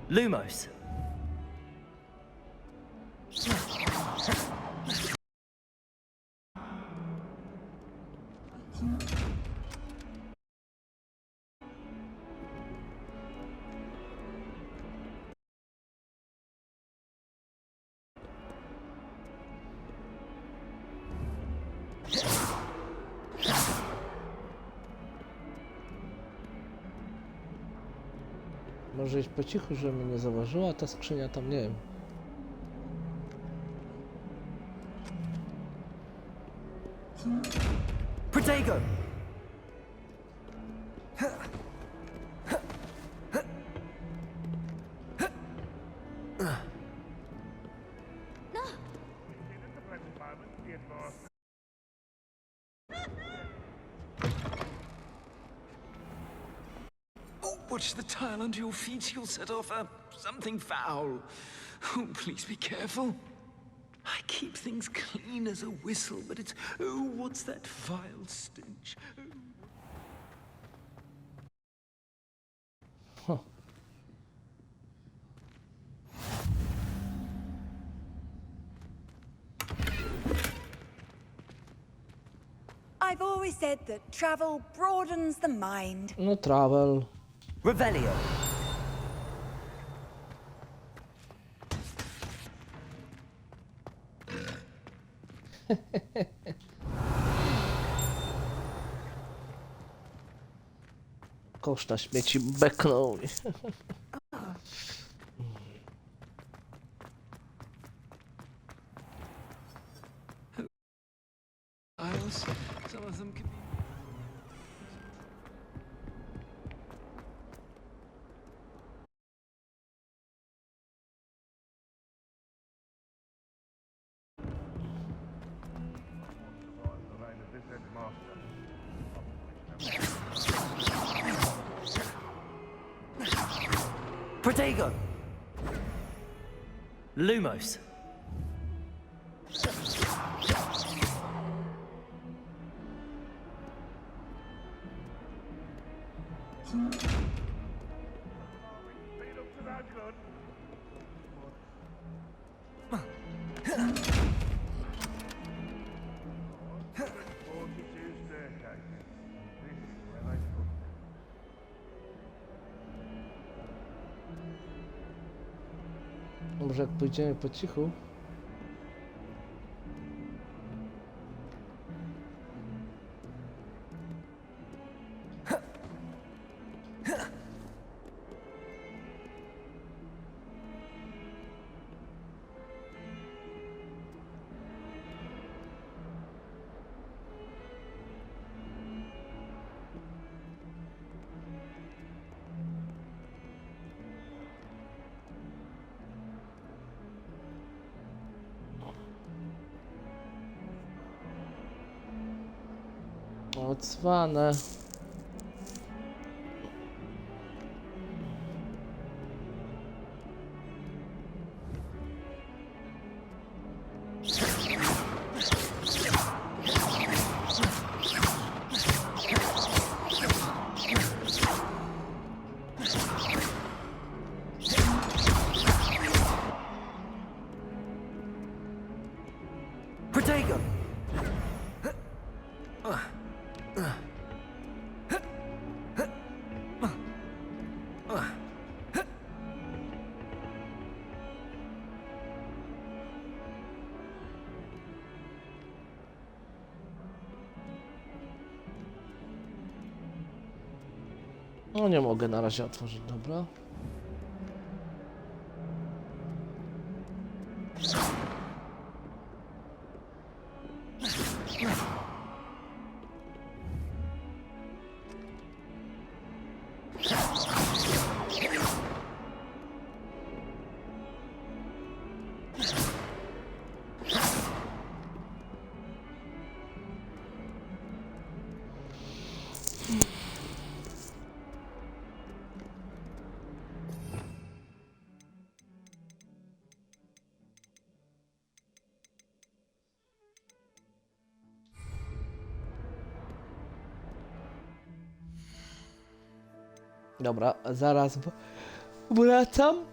[SPEAKER 2] Lumos.
[SPEAKER 1] Może iść po cichu, żeby mnie nie zauważyła ta skrzynia tam, nie wiem.
[SPEAKER 2] Protego!
[SPEAKER 14] Oh, watch the tile under your feet. You'll set off something foul. Oh, please be careful. I keep things clean as a whistle, but it's... Oh, what's that vile stench?
[SPEAKER 1] Huh.
[SPEAKER 15] I've always said that travel broadens the mind.
[SPEAKER 1] No travel.
[SPEAKER 2] Revelio.
[SPEAKER 1] Koszta śmieci beknął mi.
[SPEAKER 14] Tiles, some of them can be...
[SPEAKER 2] Protego! Lumos.
[SPEAKER 1] Może jak pójdziemy po cichu? O, cwane.
[SPEAKER 2] Protego!
[SPEAKER 1] No nie mogę na razie otworzyć, dobra. Dobra, zaraz wracam.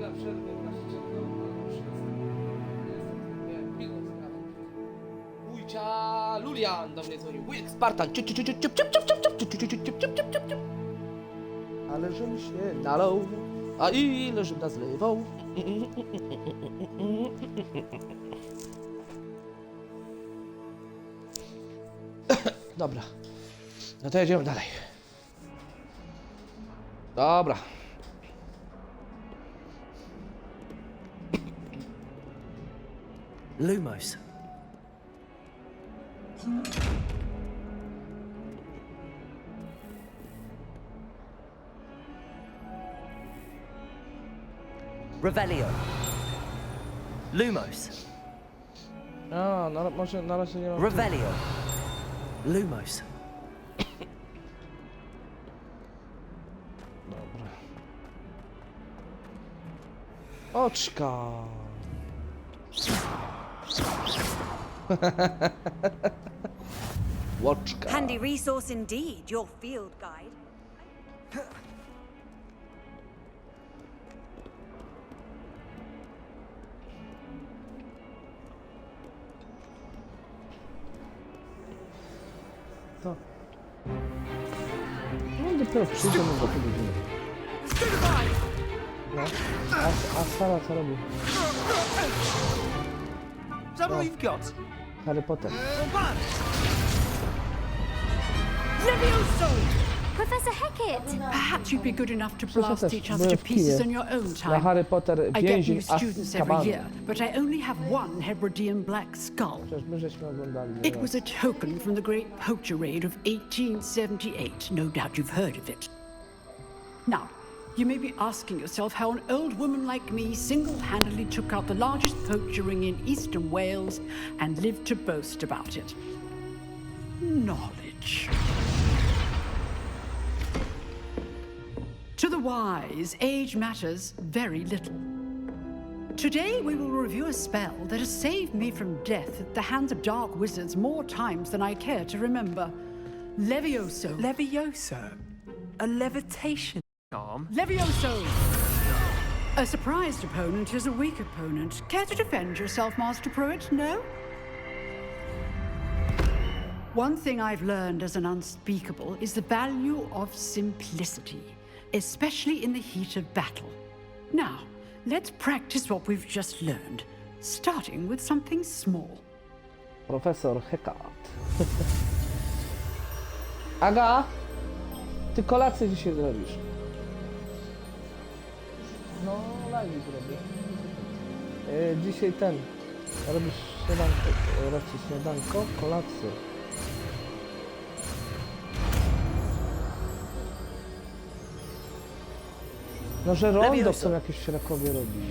[SPEAKER 1] Chwila przerwy, Wujcia Lulian do mnie dzwonił. Wujek Spartan. Ale żem się nalał, a ile żem nazlewał. Dobra. No to jedziemy dalej. Dobra.
[SPEAKER 2] Lumos. Revelio. Lumos.
[SPEAKER 1] A, może na razie nie mam...
[SPEAKER 2] Revelio. Lumos.
[SPEAKER 1] Dobra. Oczka. Łoczka.
[SPEAKER 15] Handy resource indeed, your field guide.
[SPEAKER 1] To. No dopiero przyjdziemy do tego godziny. No. A Sara co robi?
[SPEAKER 13] Is that all you've got?
[SPEAKER 1] Harry Potter.
[SPEAKER 15] Levioso!
[SPEAKER 3] Professor Hecat!
[SPEAKER 16] Perhaps you'd be good enough to
[SPEAKER 1] Przecież
[SPEAKER 16] blast
[SPEAKER 1] też
[SPEAKER 16] each other
[SPEAKER 1] byłem
[SPEAKER 16] to
[SPEAKER 1] w
[SPEAKER 16] pieces
[SPEAKER 1] kinie
[SPEAKER 16] on your own
[SPEAKER 1] na
[SPEAKER 16] time.
[SPEAKER 1] Harry Potter
[SPEAKER 16] I get
[SPEAKER 1] więzień
[SPEAKER 16] new students every
[SPEAKER 1] Azkabanu.
[SPEAKER 16] year, but I only have one Hebridean black skull.
[SPEAKER 1] Przecież my żeśmy oglądali.
[SPEAKER 16] It was a token from the great poacher raid of 1878. No doubt you've heard of it. Now, you may be asking yourself how an old woman like me single-handedly took out the largest poacher ring in eastern Wales and lived to boast about it. Knowledge. To the wise, age matters very little. Today we will review a spell that has saved me from death at the hands of dark wizards more times than I care to remember. Levioso.
[SPEAKER 12] Levioso? A levitation charm?
[SPEAKER 16] Levioso! A surprised opponent is a weak opponent. Care to defend yourself, Master Pruitt? No? One thing I've learned as an unspeakable is the value of simplicity, especially in the heat of battle. Now, let's practice what we've just learned, starting with something small.
[SPEAKER 1] Profesor Hecat. Aga, ty kolację dzisiaj zrobisz. No, live zrobię. Dzisiaj robisz śniadanko, raczej śniadanko, kolację. No, że rondo chcą jakieś śrakowie robić.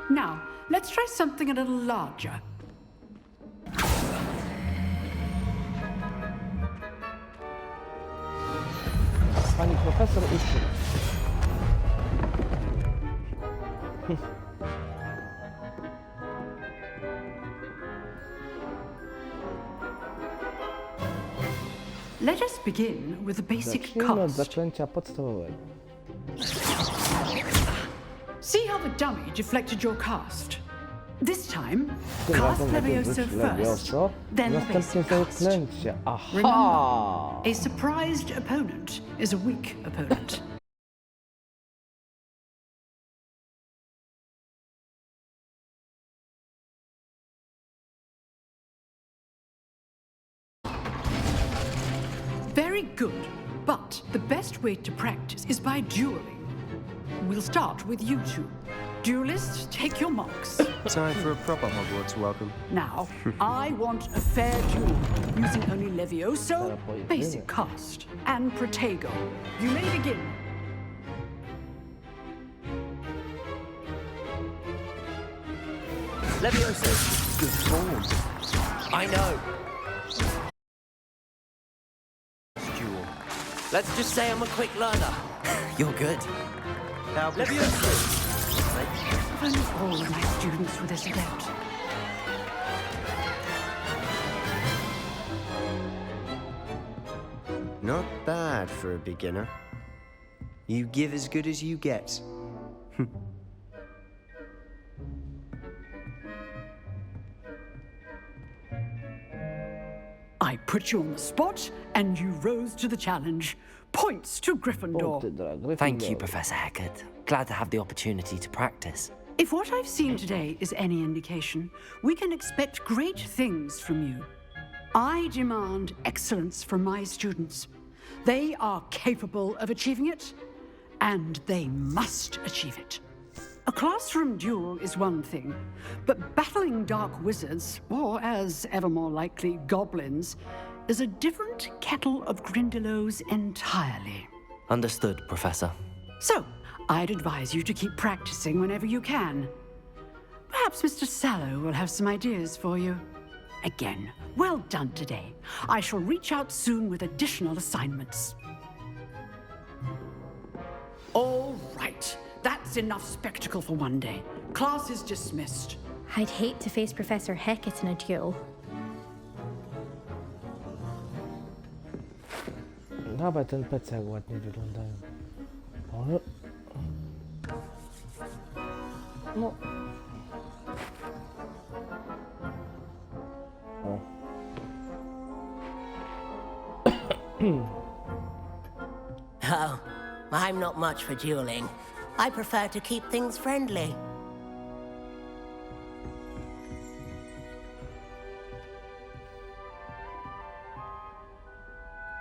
[SPEAKER 16] Now, let's try something a little larger.
[SPEAKER 1] Pani profesor uczy.
[SPEAKER 16] Let us begin with the basic
[SPEAKER 1] Zacznijmy od
[SPEAKER 16] cast.
[SPEAKER 1] zaklęcia podstawowego.
[SPEAKER 16] See how the dummy deflected your cast. This time,
[SPEAKER 1] Tym
[SPEAKER 16] cast
[SPEAKER 1] razem
[SPEAKER 16] Levioso
[SPEAKER 1] najpierw rzuć
[SPEAKER 16] first,
[SPEAKER 1] Levioso,
[SPEAKER 16] then the
[SPEAKER 1] następnie
[SPEAKER 16] basic cast.
[SPEAKER 1] zaklęcie. Aha!
[SPEAKER 16] Remember, a surprised opponent is a weak opponent. Very good, but the best way to practice is by dueling. We'll start with you two. Duelists, take your marks.
[SPEAKER 12] Time for a proper Hogwarts welcome.
[SPEAKER 16] Now, I want a fair duel, using only Levioso, basic cast, and Protego. You may begin.
[SPEAKER 2] Levioso. Good form. I know. Duel. Let's just say I'm a quick learner. You're good. Now, Levioso.
[SPEAKER 16] If only all of my students were this adept.
[SPEAKER 2] Not bad for a beginner. You give as good as you get.
[SPEAKER 16] I put you on the spot, and you rose to the challenge. Points to Gryffindor.
[SPEAKER 17] Thank you, Professor Hecat. Glad to have the opportunity to practice.
[SPEAKER 16] If what I've seen today is any indication, we can expect great things from you. I demand excellence from my students. They are capable of achieving it, and they must achieve it. A classroom duel is one thing, but battling dark wizards, or as ever more likely, goblins, is a different kettle of Grindylows entirely.
[SPEAKER 17] Understood, Professor.
[SPEAKER 16] So, I'd advise you to keep practicing whenever you can. Perhaps Mr. Sallow will have some ideas for you. Again, well done today. I shall reach out soon with additional assignments. All right. That's enough spectacle for one day. Class is dismissed.
[SPEAKER 18] I'd hate to face Professor Hecat in a duel.
[SPEAKER 1] Dawaj, ten PC jak ładnie wyglądają. Ale... No... O.
[SPEAKER 13] Oh, I'm not much for dueling. I prefer to keep things friendly.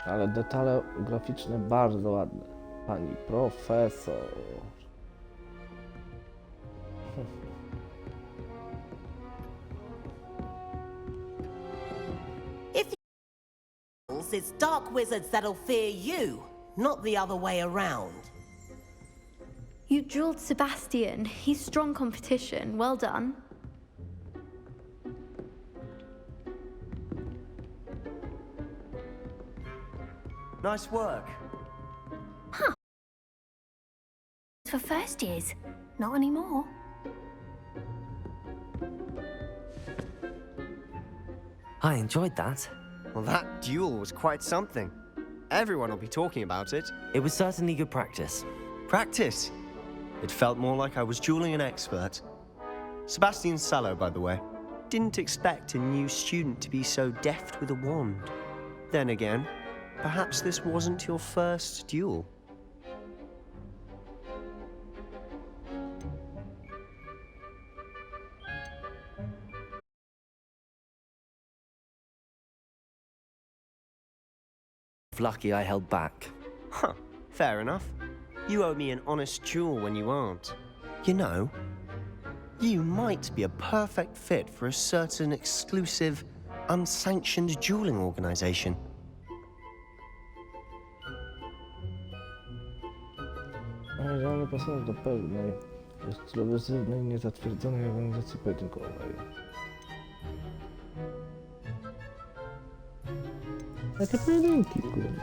[SPEAKER 1] Ale detale graficzne bardzo ładne. Pani profesor.
[SPEAKER 13] It's dark wizards that'll fear you, not the other way around.
[SPEAKER 18] You drilled Sebastian. He's strong competition. Well done.
[SPEAKER 2] Nice work.
[SPEAKER 3] Huh. For first years. Not anymore.
[SPEAKER 17] I enjoyed that.
[SPEAKER 2] Well, that duel was quite something. Everyone will be talking about it.
[SPEAKER 17] It was certainly good practice.
[SPEAKER 2] Practice? It felt more like I was dueling an expert. Sebastian Sallow, by the way. Didn't expect a new student to be so deft with a wand. Then again, perhaps this wasn't your first duel.
[SPEAKER 17] Lucky I held back.
[SPEAKER 2] Huh, fair enough. You owe me an honest duel when you aren't. You know, you might be a perfect fit for a certain exclusive, unsanctioned dueling organization.
[SPEAKER 1] Idealny pasować do pewnej, ekskluzywnej, niezatwierdzonej organizacji pojedynkowej. Jakie pojedynki, kurde.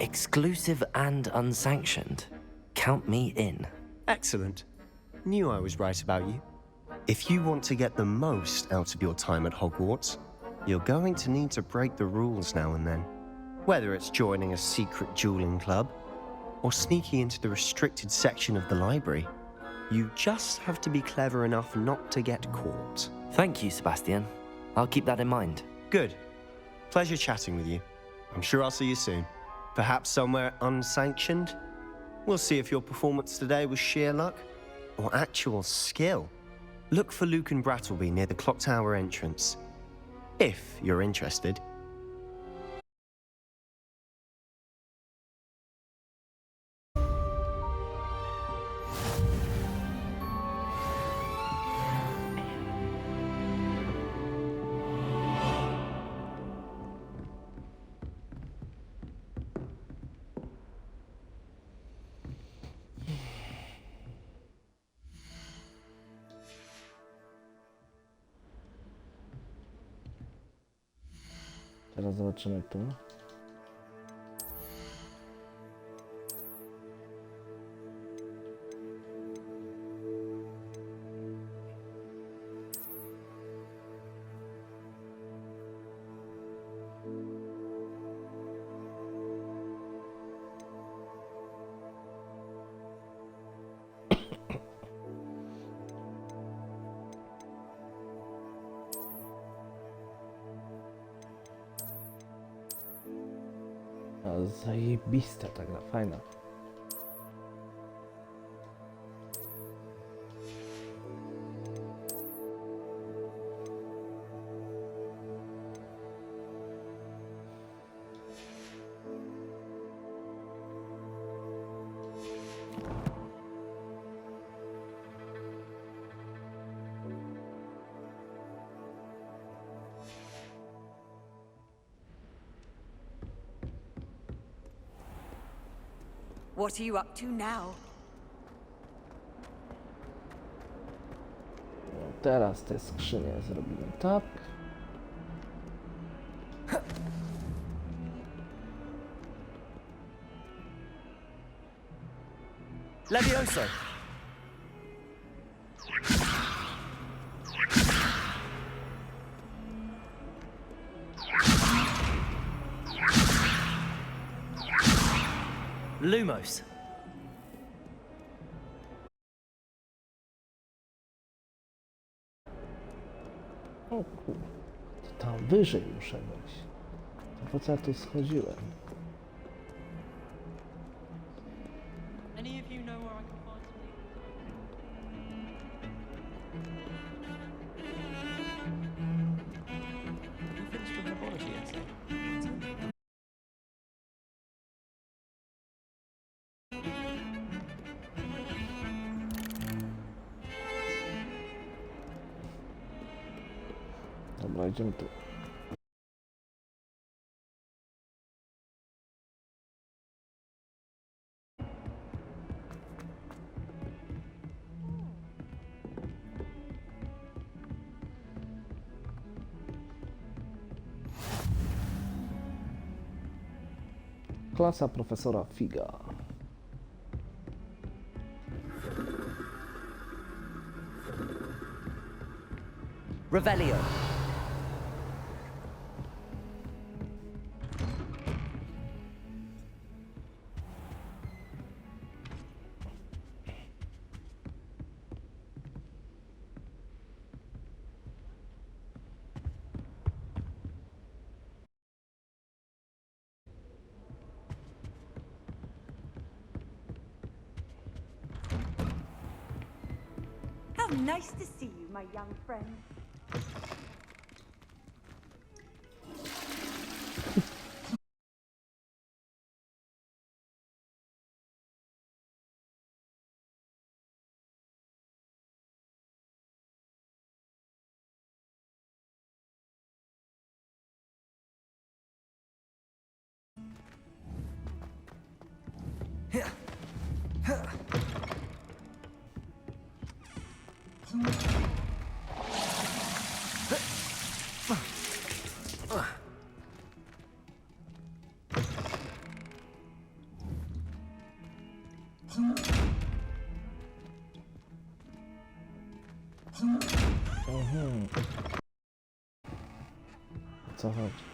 [SPEAKER 17] Exclusive and unsanctioned. Count me in.
[SPEAKER 2] Excellent. Knew I was right about you. If you want to get the most out of your time at Hogwarts, you're going to need to break the rules now and then. Whether it's joining a secret dueling club, or sneaking into the restricted section of the library, you just have to be clever enough not to get caught.
[SPEAKER 17] Thank you, Sebastian. I'll keep that in mind.
[SPEAKER 2] Good. Pleasure chatting with you. I'm sure I'll see you soon. Perhaps somewhere unsanctioned? We'll see if your performance today was sheer luck or actual skill. Look for Luke and Brattleby near the clock tower entrance. If you're interested.
[SPEAKER 1] Teraz zobaczymy tu. zajebista ta gra, fajna.
[SPEAKER 15] What are you up to now?
[SPEAKER 1] No, teraz te skrzynie zrobimy tak.
[SPEAKER 17] Levioso! Lumos!
[SPEAKER 1] O kur... To tam wyżej muszę być. To po co ja tu schodziłem?
[SPEAKER 4] Any of you know where I can find some
[SPEAKER 12] You finished your herbology essay?
[SPEAKER 1] Dobra, idziemy tu. Klasa profesora Figa.
[SPEAKER 17] Revelio!
[SPEAKER 15] How nice to see you, my young friend.
[SPEAKER 1] O co chodzi?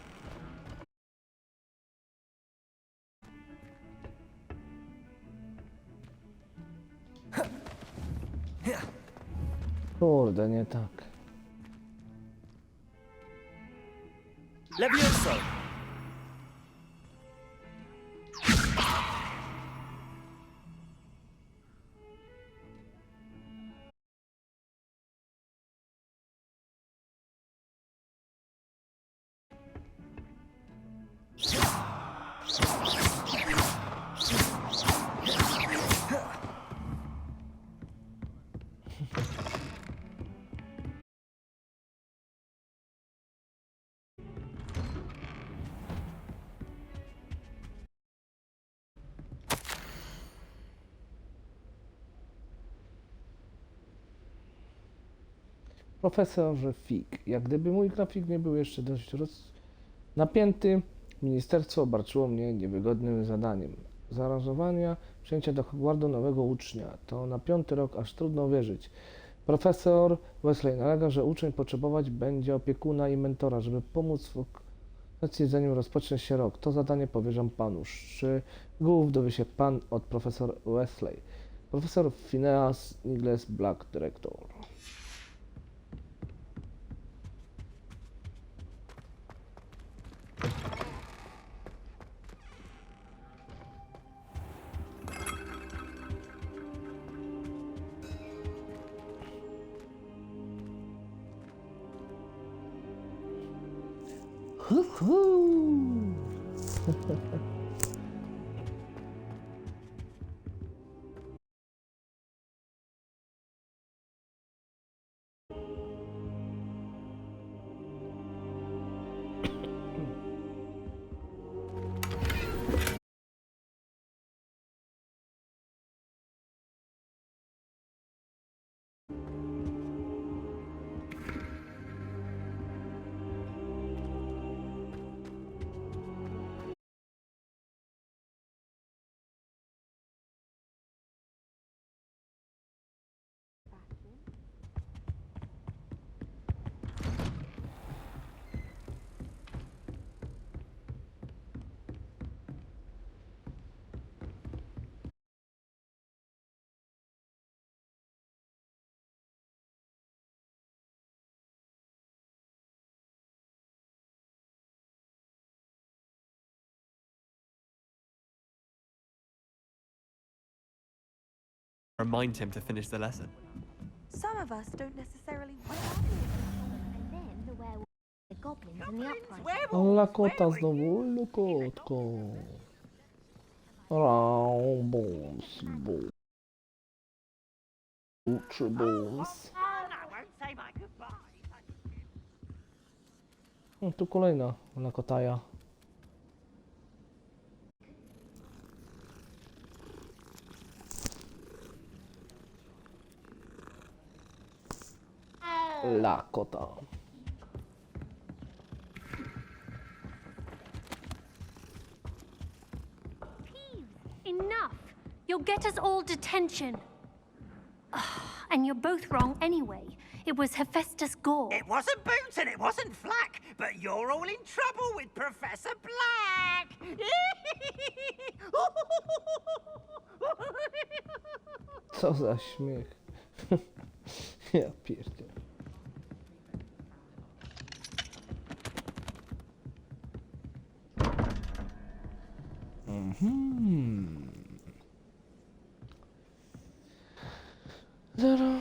[SPEAKER 1] Kurde, nie tak.
[SPEAKER 17] Levioso!
[SPEAKER 1] Profesorze Fig, jak gdyby mój grafik nie był jeszcze dość napięty, ministerstwo obarczyło mnie niewygodnym zadaniem. Zaaranżowania przyjęcia do Hogwartu nowego ucznia. To na 5. rok, aż trudno wierzyć. Profesor Wesley nalega, że uczeń potrzebować będzie opiekuna i mentora, żeby pomóc w okresie, zanim rozpocznie się rok. To zadanie powierzam panu. Szczegółów dowie się pan od profesor Wesley. Profesor Phineas Nicholas Black, dyrektor.
[SPEAKER 12] Remind him to finish the lesson.
[SPEAKER 8] Some of us don't necessarily want
[SPEAKER 3] And then the werewolves, the goblins, and the upright.
[SPEAKER 1] La kota znowu, lokotko. Bones, bones. Czy bones. Tu kolejna lakotaja. Lakota.
[SPEAKER 3] Enough! You'll get us all detention. And you're both wrong anyway. It was Hephaestus Gore.
[SPEAKER 13] It wasn't Boots and it wasn't Flack, but you're all in trouble with Professor Black.
[SPEAKER 1] Co za śmiech. Ja pierdolę. Zero.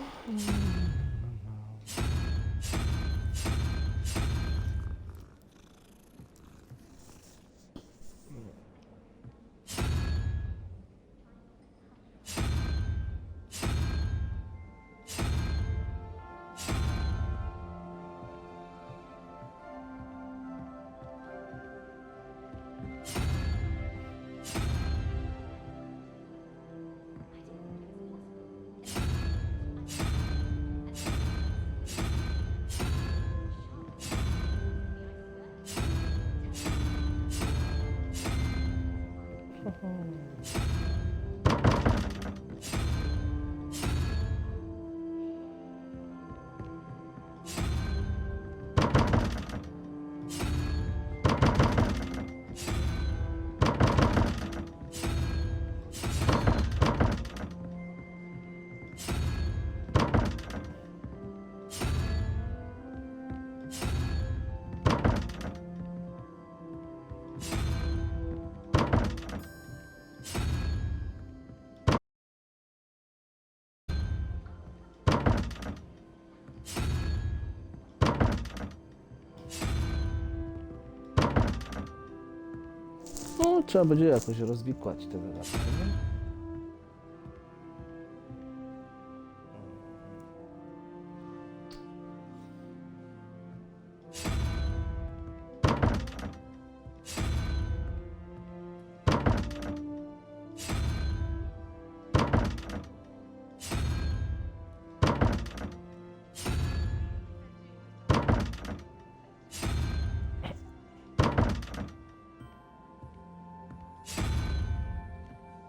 [SPEAKER 1] No, trzeba będzie jakoś rozwikłać te zagadki.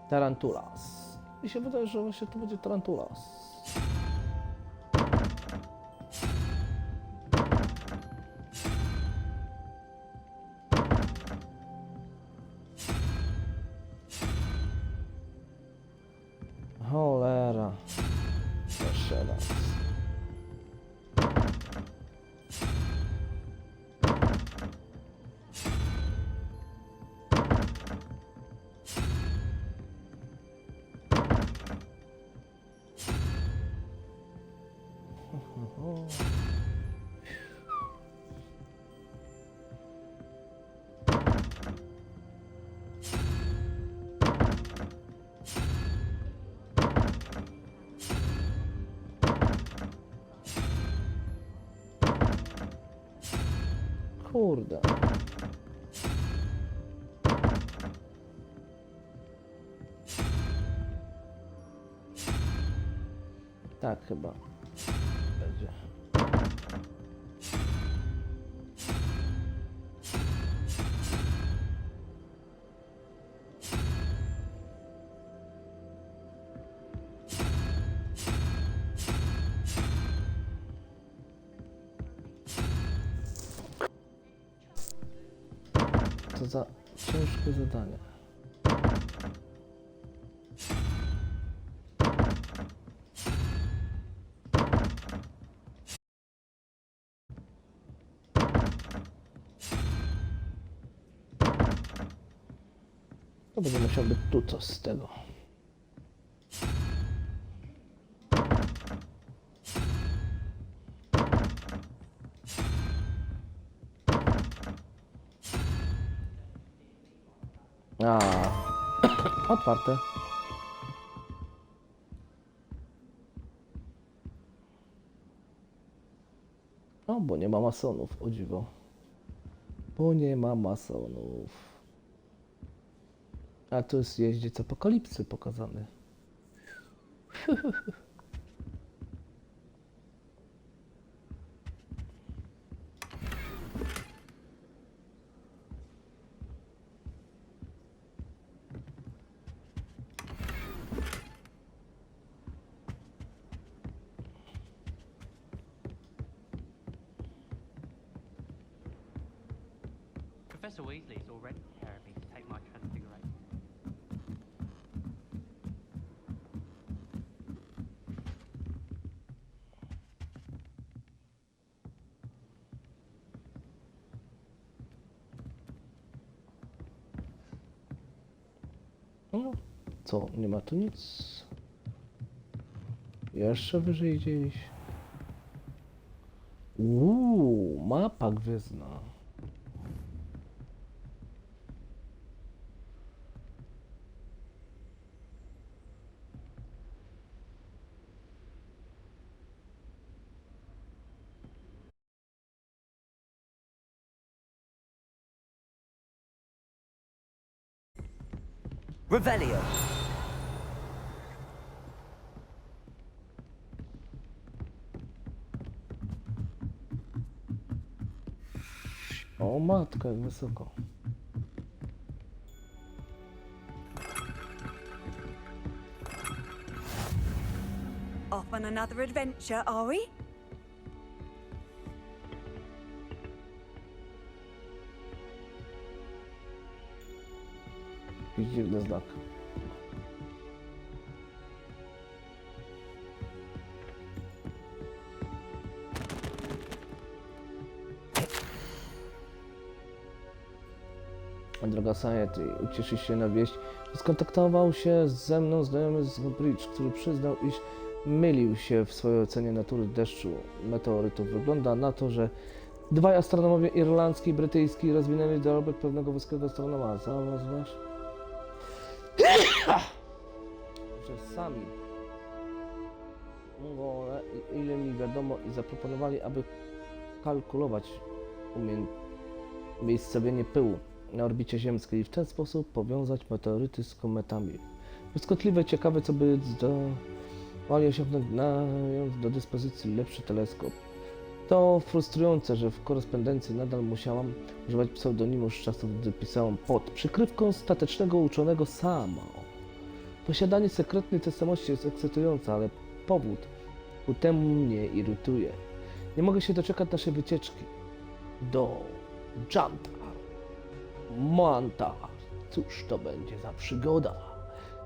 [SPEAKER 1] Tarantulas. Mi się wydaje, że właśnie to będzie Tarantulas. Cholera. Jeszcze raz. Kurde. Tak chyba będzie. Co za ciężkie zadanie. To będzie musiał być tu coś z tego. A, otwarte. O, bo nie ma masonów, o dziwo. Bo nie ma masonów. A tu jest jeździec apokalipsy pokazany.
[SPEAKER 4] Professor Weasley is already preparing me to take my transfiguration.
[SPEAKER 1] No, co? Nie ma tu nic. Jeszcze wyżej gdzieś. Mapa gwiezdna.
[SPEAKER 13] Revelio.
[SPEAKER 1] O matko, jak wysoko.
[SPEAKER 15] Off on another adventure, are we?
[SPEAKER 1] Jakiś dziwny znak. Droga Sayeti, ucieszy się na wieść. Skontaktował się ze mną znajomy z Bridge, który przyznał, iż mylił się w swojej ocenie natury deszczu meteorytów. Wygląda na to, że dwaj astronomowie irlandzki i brytyjski rozwinęli dorobek pewnego włoskiego astronoma. Zauważ? Że sami ile mi wiadomo i zaproponowali, aby kalkulować umiejscowienie pyłu na orbicie ziemskiej i w ten sposób powiązać meteoryty z kometami. Błyskotliwe, ciekawe, co by zdołali osiągnąć, mając do dyspozycji lepszy teleskop. To frustrujące, że w korespondencji nadal musiałam używać pseudonimu z czasów, gdy pisałam pod przykrywką statecznego uczonego sama. Posiadanie sekretnej tożsamości jest ekscytujące, ale powód ku temu mnie irytuje. Nie mogę się doczekać naszej wycieczki do Janta. Manta, cóż to będzie za przygoda.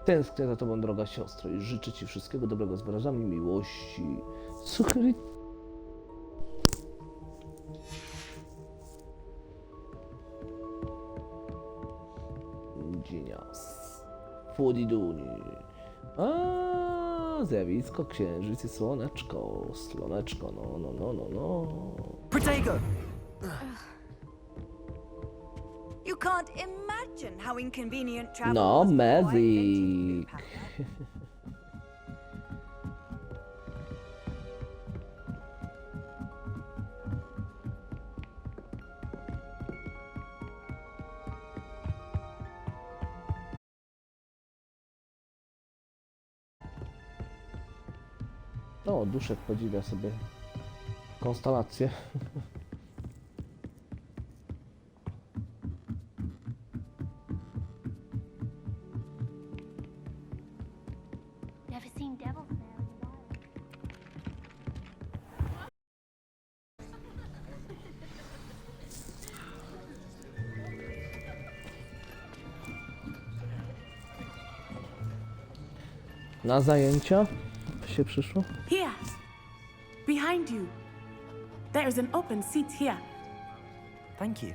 [SPEAKER 1] Tęsknię za tobą, droga siostro, i życzę ci wszystkiego dobrego z wyrazami miłości. Suchry... Genias. Fudiduni. A, zjawisko, księżyc i słoneczko. Słoneczko, no.
[SPEAKER 13] Protego! You can't imagine how inconvenient travel
[SPEAKER 1] No,
[SPEAKER 13] was before I
[SPEAKER 1] magic.
[SPEAKER 13] invented the
[SPEAKER 1] O, duszek podziwia sobie konstelację.
[SPEAKER 3] Never seen devils there in a while.
[SPEAKER 1] Na zajęcia się przyszło?
[SPEAKER 9] Here. Behind you. There is an open seat here.
[SPEAKER 17] Thank you.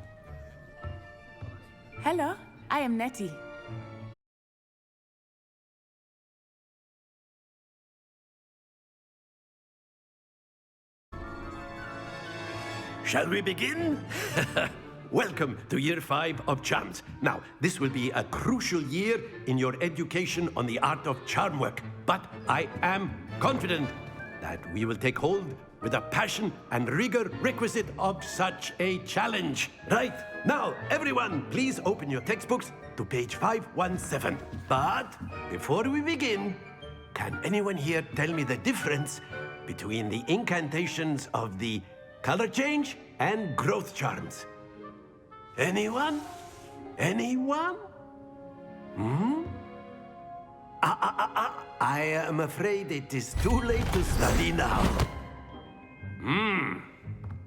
[SPEAKER 9] Hello, I am Nettie.
[SPEAKER 19] Shall we begin? Welcome to Year 5 of Charms. Now, this will be a crucial year in your education on the art of charm work. But I am confident that we will take hold with the passion and rigor requisite of such a challenge. Right, now, everyone, please open your textbooks to page 517. But before we begin, can anyone here tell me the difference between the incantations of the color change and growth charms? Anyone? Anyone? I am afraid it is too late to study now.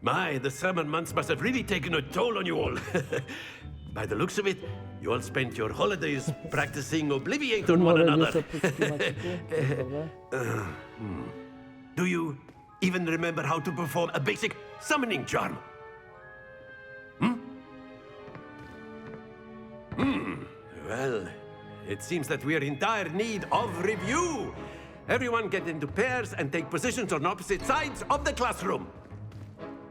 [SPEAKER 19] My, the summer months must have really taken a toll on you all. By the looks of it, you all spent your holidays practicing Obliviate on one another. Do you even remember how to perform a basic summoning charm? Well, it seems that we are in dire need of review. Everyone get into pairs and take positions on opposite sides of the classroom.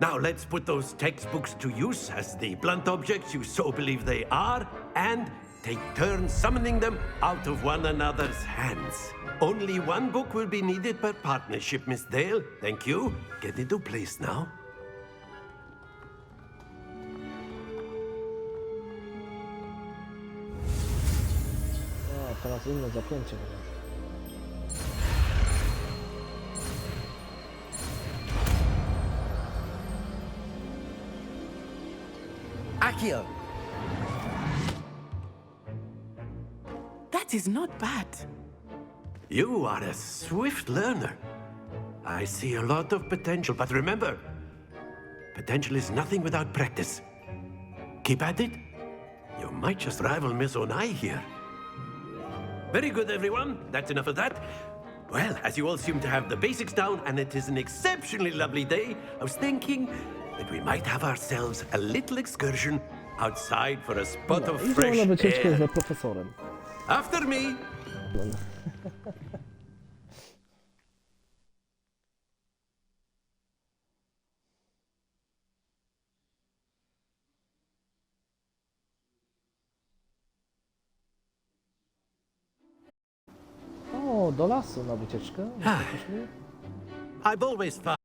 [SPEAKER 19] Now let's put those textbooks to use as the blunt objects you so believe they are, and take turns summoning them out of one another's hands. Only one book will be needed per partnership, Miss Dale. Thank you. Get into place now.
[SPEAKER 1] O, teraz inne zaklęcie.
[SPEAKER 19] Accio!
[SPEAKER 9] That is not bad.
[SPEAKER 19] You are a swift learner. I see a lot of potential, but remember, potential is nothing without practice. Keep at it. You might just rival Miss Onai here. Very good, everyone. That's enough of that. Well, as you all seem to have the basics down, and it is an exceptionally lovely day, I was thinking that we might have ourselves a little excursion outside for a spot of fresh
[SPEAKER 1] Idzie ona wycieczkę
[SPEAKER 19] air.
[SPEAKER 1] za profesorem.
[SPEAKER 19] After me.
[SPEAKER 1] O, do lasu na wycieczkę.
[SPEAKER 19] I've always found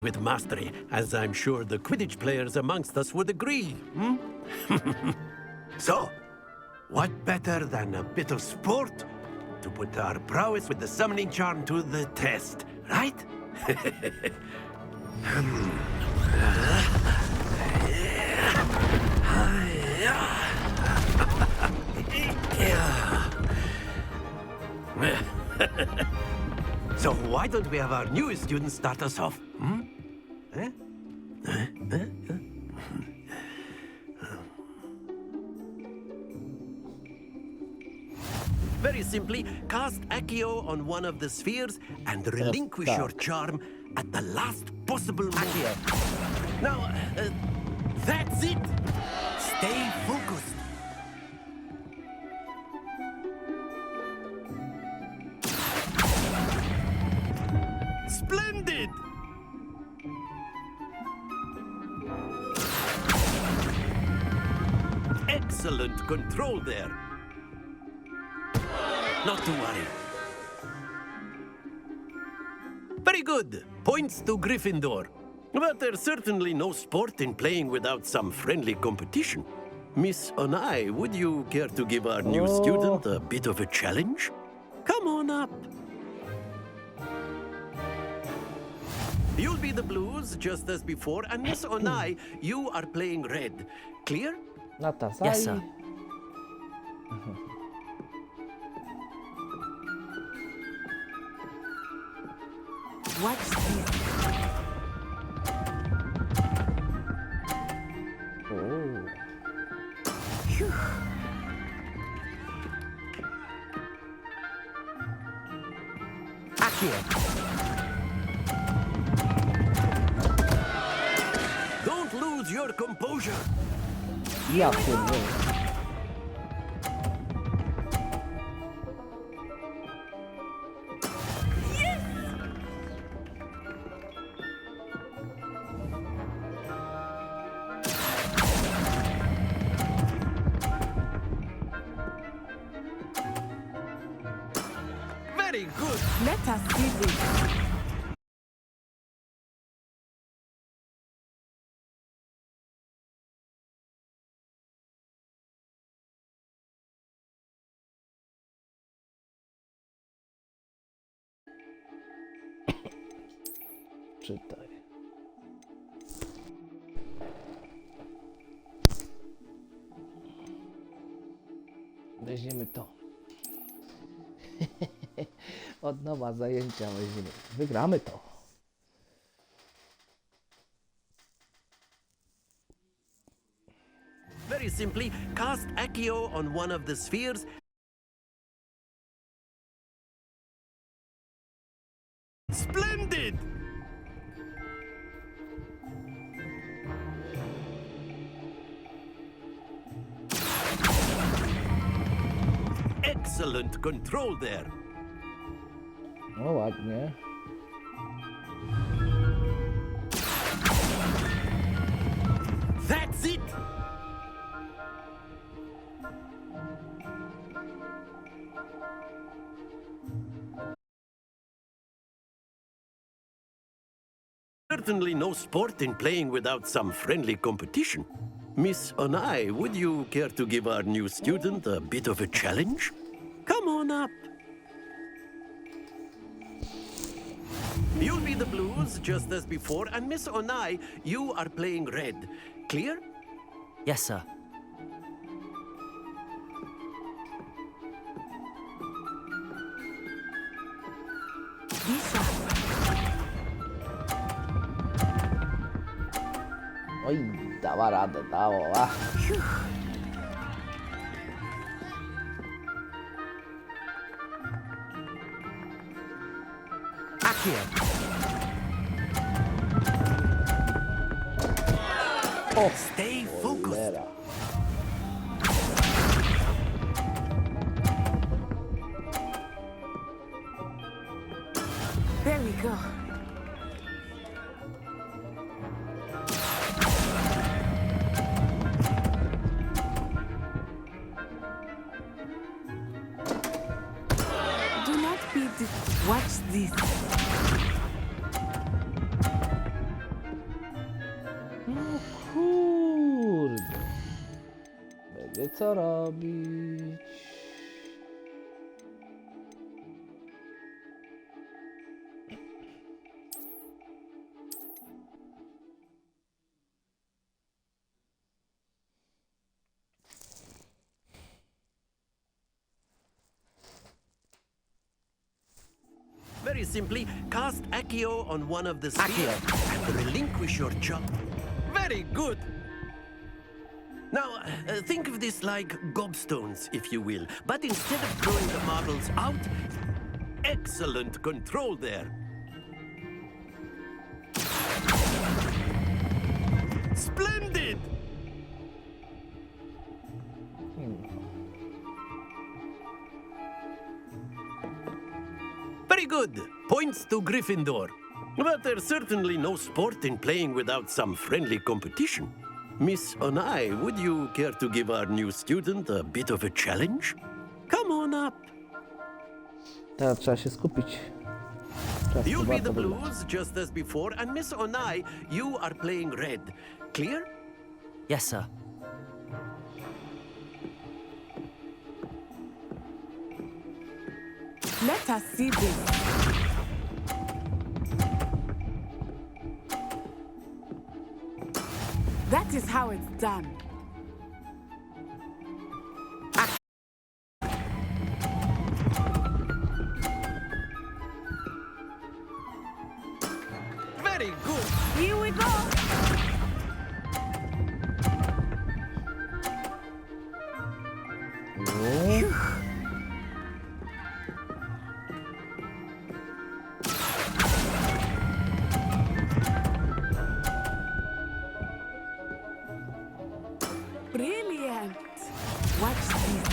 [SPEAKER 19] with mastery, as I'm sure the Quidditch players amongst us would agree. So, what better than a bit of sport to put our prowess with the summoning charm to the test, right? So why don't we have our newest student start us off? Very simply, cast Accio on one of the spheres and relinquish your charm at the last possible moment. Now, that's it! Stay focused. Splendid! Excellent control there. Not to worry. Very good. Points to Gryffindor. But there's certainly no sport in playing without some friendly competition. Miss Onai, would you care to give our new student a bit of a challenge? Come on up. You'll be the blues, just as before, and Miss Onai, you are playing red. Clear?
[SPEAKER 1] Natasai.
[SPEAKER 17] Yes, sir.
[SPEAKER 9] What's this?
[SPEAKER 1] Oh.
[SPEAKER 9] Phew.
[SPEAKER 19] Akio. Don't lose your composure.
[SPEAKER 1] Ja pierdolę.
[SPEAKER 19] Very good.
[SPEAKER 9] Let us see this.
[SPEAKER 1] Czytaj. Weźmiemy to. Od nowa zajęcia weźmiemy. Wygramy to.
[SPEAKER 19] Very simply, cast Akio on one of the spheres. Splendid! Excellent control there.
[SPEAKER 1] No ładnie.
[SPEAKER 19] That's it! Certainly no sport in playing without some friendly competition. Miss Onai, would you care to give our new student a bit of a challenge? Come on up. You'll be the blues, just as before, and Miss Onai, you are playing red. Clear?
[SPEAKER 17] Yes, sir.
[SPEAKER 1] Oj, dała radę, dała.
[SPEAKER 19] Akio.
[SPEAKER 1] O,
[SPEAKER 19] stay focused.
[SPEAKER 9] There we go. Do not be watch this.
[SPEAKER 1] No kurde. Będzie co robić.
[SPEAKER 19] Very simply, cast Akio on one of the spheres and relinquish your job. Very good. Now, think of this like gobstones, if you will. But instead of throwing the marbles out, excellent control there. Splendid! Very good. Points to Gryffindor. But there's certainly no sport in playing without some friendly competition. Miss Onai, would you care to give our new student a bit of a challenge? Come on up.
[SPEAKER 1] Teraz trzeba się skupić. Czas
[SPEAKER 19] You'll be the
[SPEAKER 1] warto wygrać.
[SPEAKER 19] blues, just as before, and Miss Onai, you are playing red. Clear?
[SPEAKER 17] Yes, sir.
[SPEAKER 9] Let us see this. That is how it's done.
[SPEAKER 19] Very good.
[SPEAKER 9] Here we go. Brilliant. Watch this.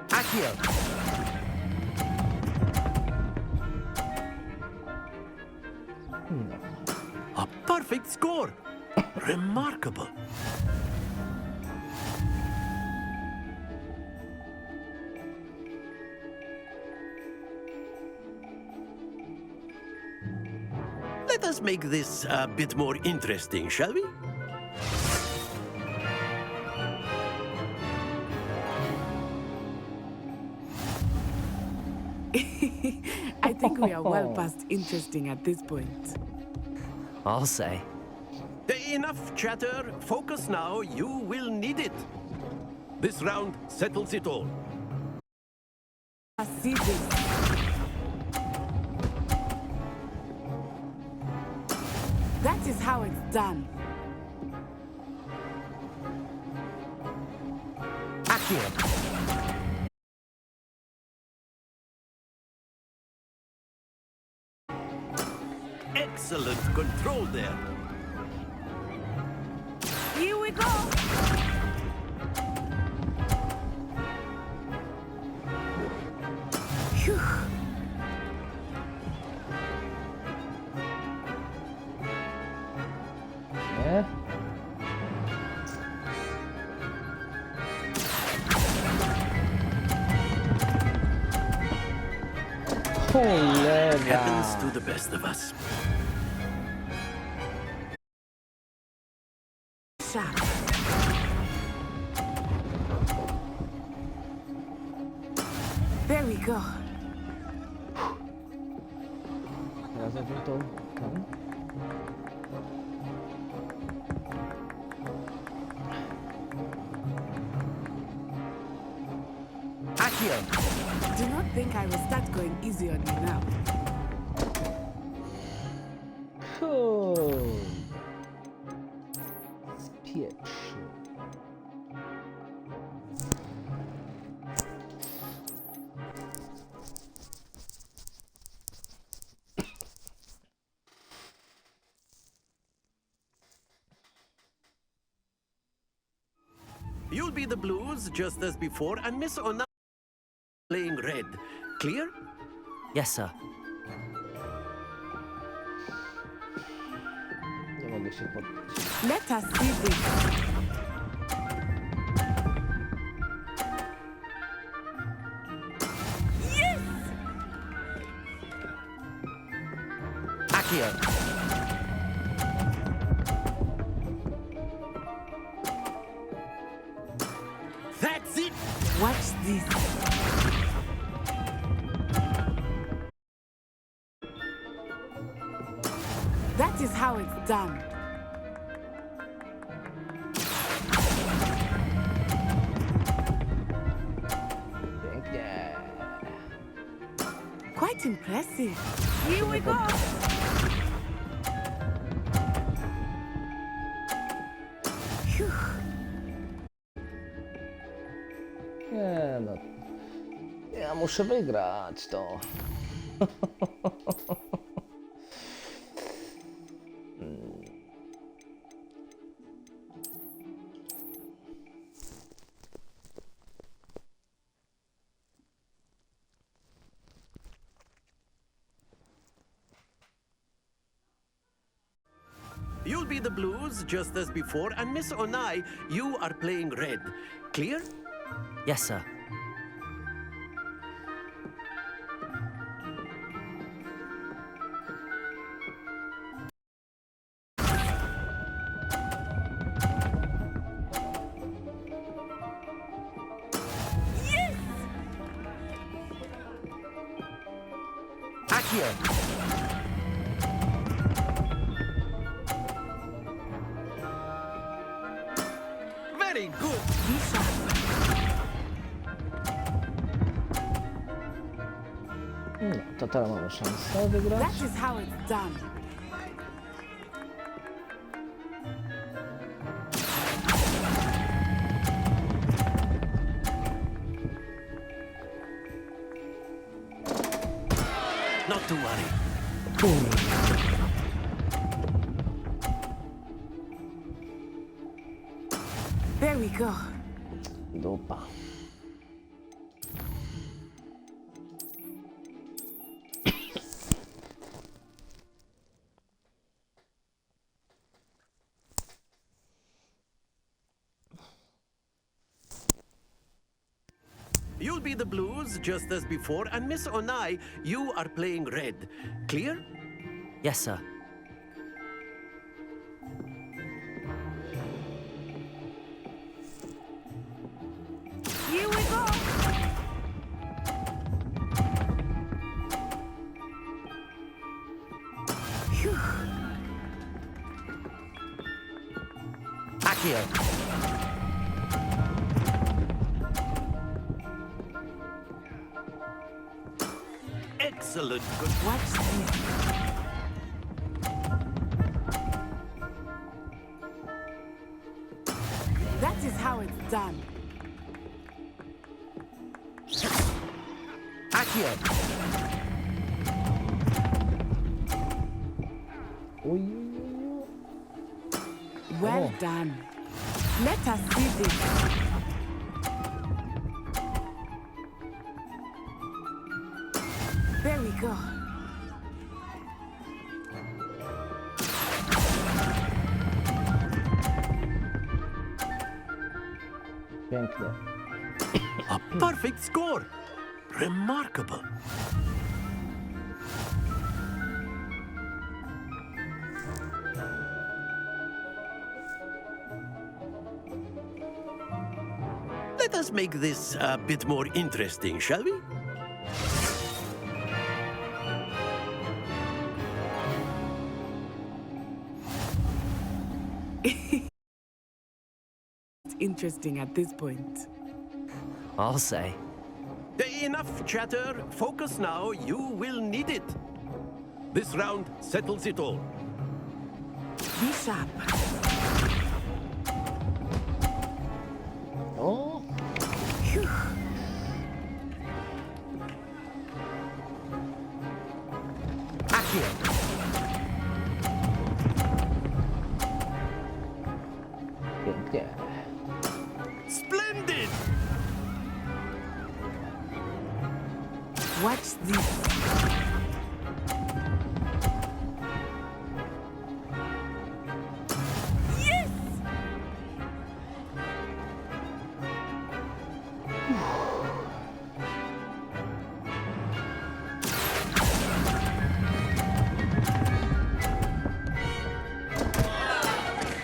[SPEAKER 19] Akio. A perfect score. Remarkable. Let us make this a bit more interesting, shall we?
[SPEAKER 9] I think we are well past interesting at this point.
[SPEAKER 17] I'll say.
[SPEAKER 19] Enough chatter. Focus now. You will need it. This round settles it all.
[SPEAKER 9] I see this. That is how it's done.
[SPEAKER 19] Akio. Excellent control there.
[SPEAKER 9] Here we go. Phew.
[SPEAKER 1] Yeah.
[SPEAKER 19] Happens to the best of us.
[SPEAKER 9] Shot. There we go.
[SPEAKER 1] Razem to.
[SPEAKER 19] Akio.
[SPEAKER 9] Do not think I will start going easy on you now.
[SPEAKER 1] Cool. Spieprz.
[SPEAKER 19] You'll be the blues just as before, and Miss Ona playing red. Clear?
[SPEAKER 17] Yes, sir.
[SPEAKER 1] Nie mogę się podnieść.
[SPEAKER 9] Let us see this. Yes!
[SPEAKER 19] Akio. That's it!
[SPEAKER 9] Watch this. That is how it's done.
[SPEAKER 1] Pięknie.
[SPEAKER 9] Quite impressive. Here we go. Phew.
[SPEAKER 1] Nie no. Ja muszę wygrać to.
[SPEAKER 19] You'll be the blues just as before, and Miss Onai, you are playing red. Clear?
[SPEAKER 17] Yes, sir.
[SPEAKER 19] Accio. Very good.
[SPEAKER 1] No, to teraz mamy szansę wygrać.
[SPEAKER 9] That is how it's done.
[SPEAKER 19] Not to worry.
[SPEAKER 9] There we go.
[SPEAKER 1] Dupa.
[SPEAKER 19] You'll be the blues just as before, and Miss Onai, you are playing red. Clear?
[SPEAKER 17] Yes, sir.
[SPEAKER 9] Here we go. Phew.
[SPEAKER 17] Accio.
[SPEAKER 19] Excellent. Good.
[SPEAKER 9] What's this? That is how it's done.
[SPEAKER 17] Accio.
[SPEAKER 9] Well done. Let us see this. There we go.
[SPEAKER 1] Pięknie.
[SPEAKER 19] A perfect score. Remarkable. Let us make this a bit more interesting, shall we?
[SPEAKER 9] It's interesting at this point.
[SPEAKER 17] I'll say.
[SPEAKER 19] Enough chatter. Focus now. You will need it. This round settles it all.
[SPEAKER 9] Be sharp.
[SPEAKER 1] O,
[SPEAKER 9] Phew.
[SPEAKER 17] Accio.
[SPEAKER 1] pięknie.
[SPEAKER 19] Splendid!
[SPEAKER 9] Watch this. Yes!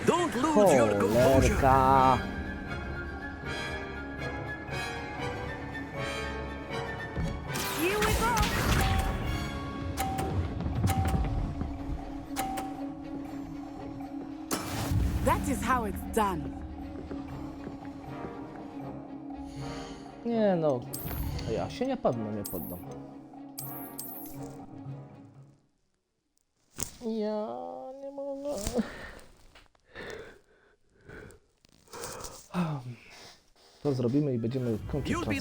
[SPEAKER 19] Don't lose your composure.
[SPEAKER 1] Cholerka.
[SPEAKER 9] Here we go. That is how it's done.
[SPEAKER 1] Nie no, ja się nie poddam. Ja nie mogę. To zrobimy i będziemy kończyć czas.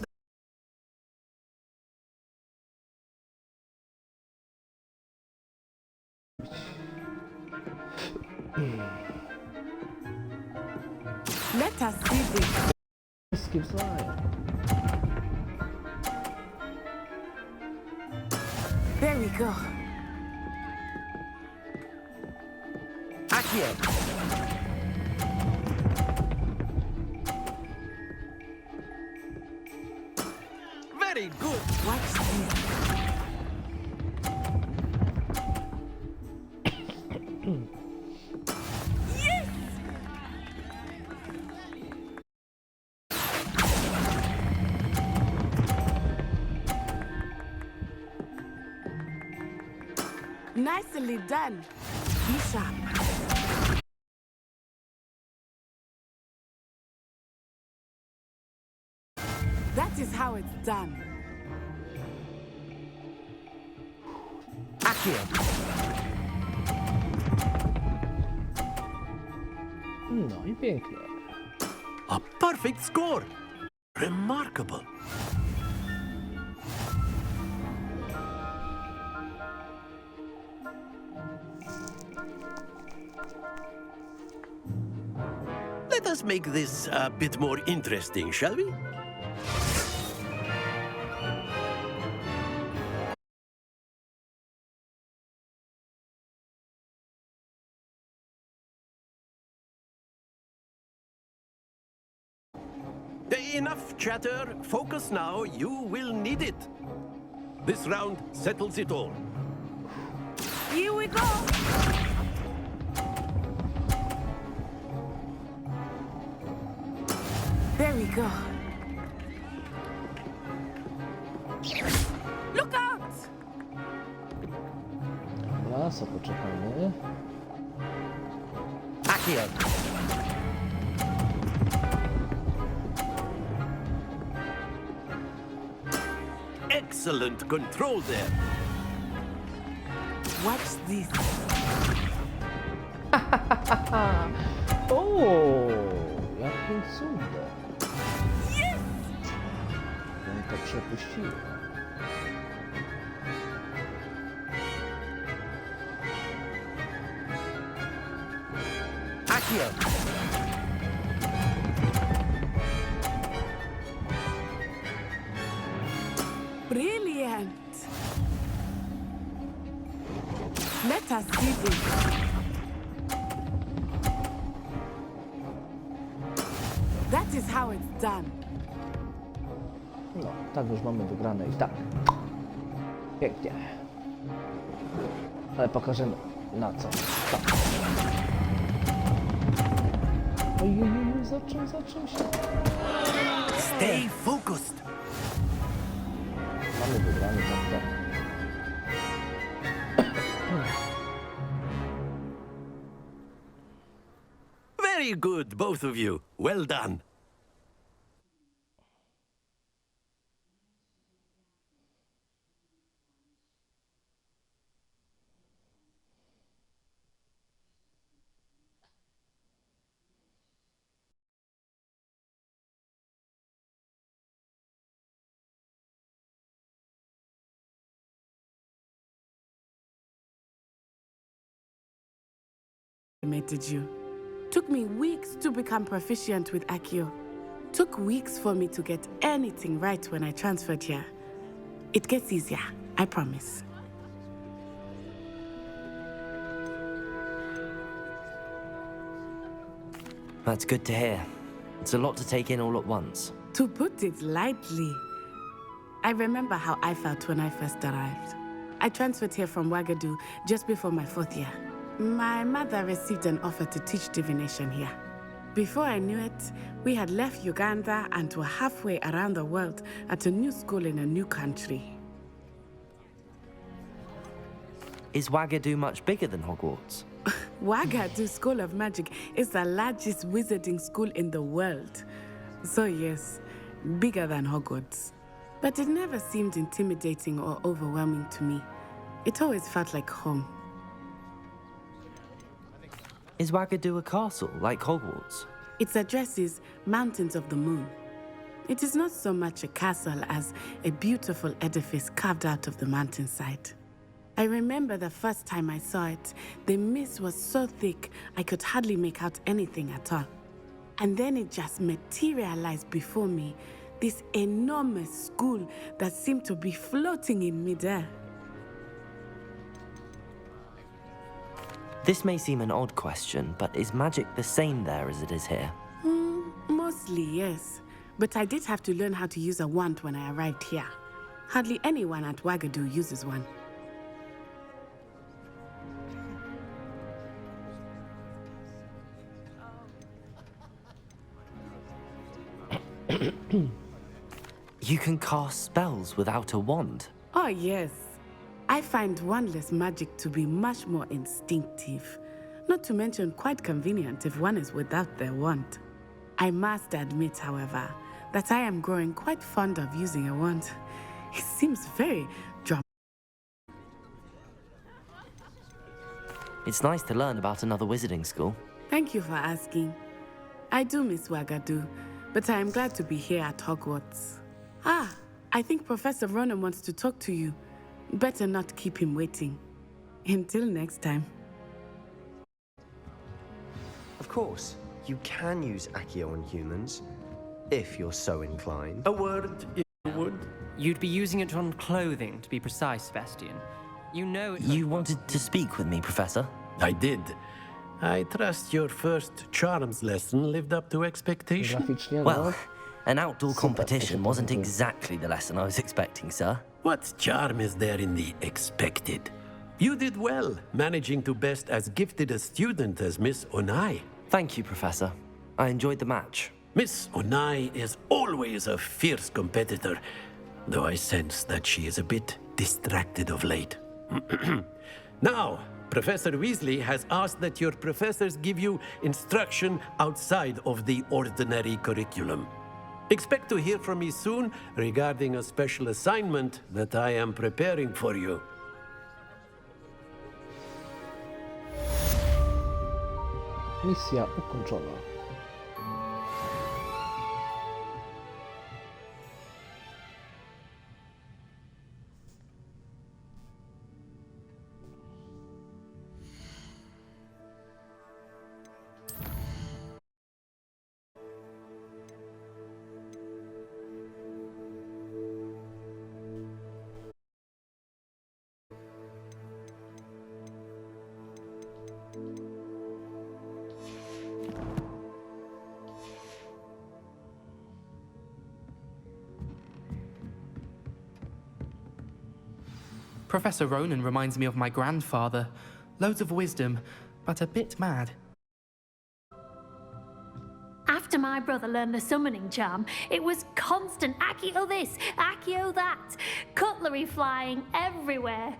[SPEAKER 9] Let us see this.
[SPEAKER 1] Skip slide.
[SPEAKER 9] There we go.
[SPEAKER 17] Accio.
[SPEAKER 19] Very good.
[SPEAKER 9] Watch this. Yes! Nicely done. Be sharp. That is how it's done.
[SPEAKER 17] Accio.
[SPEAKER 1] No i pięknie.
[SPEAKER 19] A perfect score! Remarkable. Let us make this a bit more interesting, shall we? Enough chatter. Focus now. You will need it. This round settles it all.
[SPEAKER 9] Here we go. There we go. Look out!
[SPEAKER 1] Dobra, co poczekamy.
[SPEAKER 17] Accio.
[SPEAKER 19] Excellent control there.
[SPEAKER 9] Watch this.
[SPEAKER 1] O, jakim cudem.
[SPEAKER 9] Yes!
[SPEAKER 1] On to przepuściłem.
[SPEAKER 17] Accio.
[SPEAKER 9] Brilliant. Let us see this. That is how it's done.
[SPEAKER 1] No, tak już mamy wygrane i tak. Pięknie. Ale pokażemy na co. Tak. Ojej, zaczął się.
[SPEAKER 19] Stay focused.
[SPEAKER 1] Mamy wygrany, tak.
[SPEAKER 19] Very good, both of you. Well done.
[SPEAKER 9] Did you? Took me weeks to become proficient with Accio. Took weeks for me to get anything right when I transferred here. It gets easier, I promise.
[SPEAKER 17] That's good to hear. It's a lot to take in all at once.
[SPEAKER 9] To put it lightly, I remember how I felt when I first arrived. I transferred here from Wagadu just before my 4th year. My mother received an offer to teach divination here. Before I knew it, we had left Uganda and were halfway around the world at a new school in a new country.
[SPEAKER 17] Is Wagadu much bigger than Hogwarts?
[SPEAKER 9] Wagadu School of Magic is the largest wizarding school in the world. So yes, bigger than Hogwarts. But it never seemed intimidating or overwhelming to me. It always felt like home.
[SPEAKER 17] Is Wagadu a castle, like Hogwarts?
[SPEAKER 9] Its address is Mountains of the Moon. It is not so much a castle as a beautiful edifice carved out of the mountainside. I remember the first time I saw it, the mist was so thick I could hardly make out anything at all. And then it just materialized before me, this enormous school that seemed to be floating in midair.
[SPEAKER 17] This may seem an odd question, but is magic the same there as it is here?
[SPEAKER 9] Mostly, yes. But I did have to learn how to use a wand when I arrived here. Hardly anyone at Wagadu uses one.
[SPEAKER 17] You can cast spells without a wand?
[SPEAKER 9] Oh, yes. I find wandless magic to be much more instinctive, not to mention quite convenient if one is without their wand. I must admit, however, that I am growing quite fond of using a wand. It seems very dramatic.
[SPEAKER 17] It's nice to learn about another wizarding school.
[SPEAKER 9] Thank you for asking. I do miss Wagadu, but I am glad to be here at Hogwarts. Ah, I think Professor Ronan wants to talk to you. Better not keep him waiting. Until next time.
[SPEAKER 2] Of course, you can use Accio on humans, if you're so inclined.
[SPEAKER 12] A word, if you would.
[SPEAKER 20] You'd be using it on clothing, to be precise, Sebastian. You know it...
[SPEAKER 17] You wanted to speak with me, Professor?
[SPEAKER 19] I did. I trust your first charms lesson lived up to expectation.
[SPEAKER 17] Well, an outdoor competition wasn't exactly the lesson I was expecting, sir.
[SPEAKER 19] What charm is there in the expected? You did well, managing to best as gifted a student as Miss Onai.
[SPEAKER 17] Thank you, Professor. I enjoyed the match.
[SPEAKER 19] Miss Onai is always a fierce competitor, though I sense that she is a bit distracted of late. Now, Professor Weasley has asked that your professors give you instruction outside of the ordinary curriculum. Expect to hear from me soon regarding a special assignment that I am preparing for you.
[SPEAKER 1] Misja ukończona.
[SPEAKER 7] Professor Ronan reminds me of my grandfather. Loads of wisdom, but a bit mad.
[SPEAKER 3] After my brother learned the summoning charm, it was constant Accio this, Accio that, cutlery flying everywhere.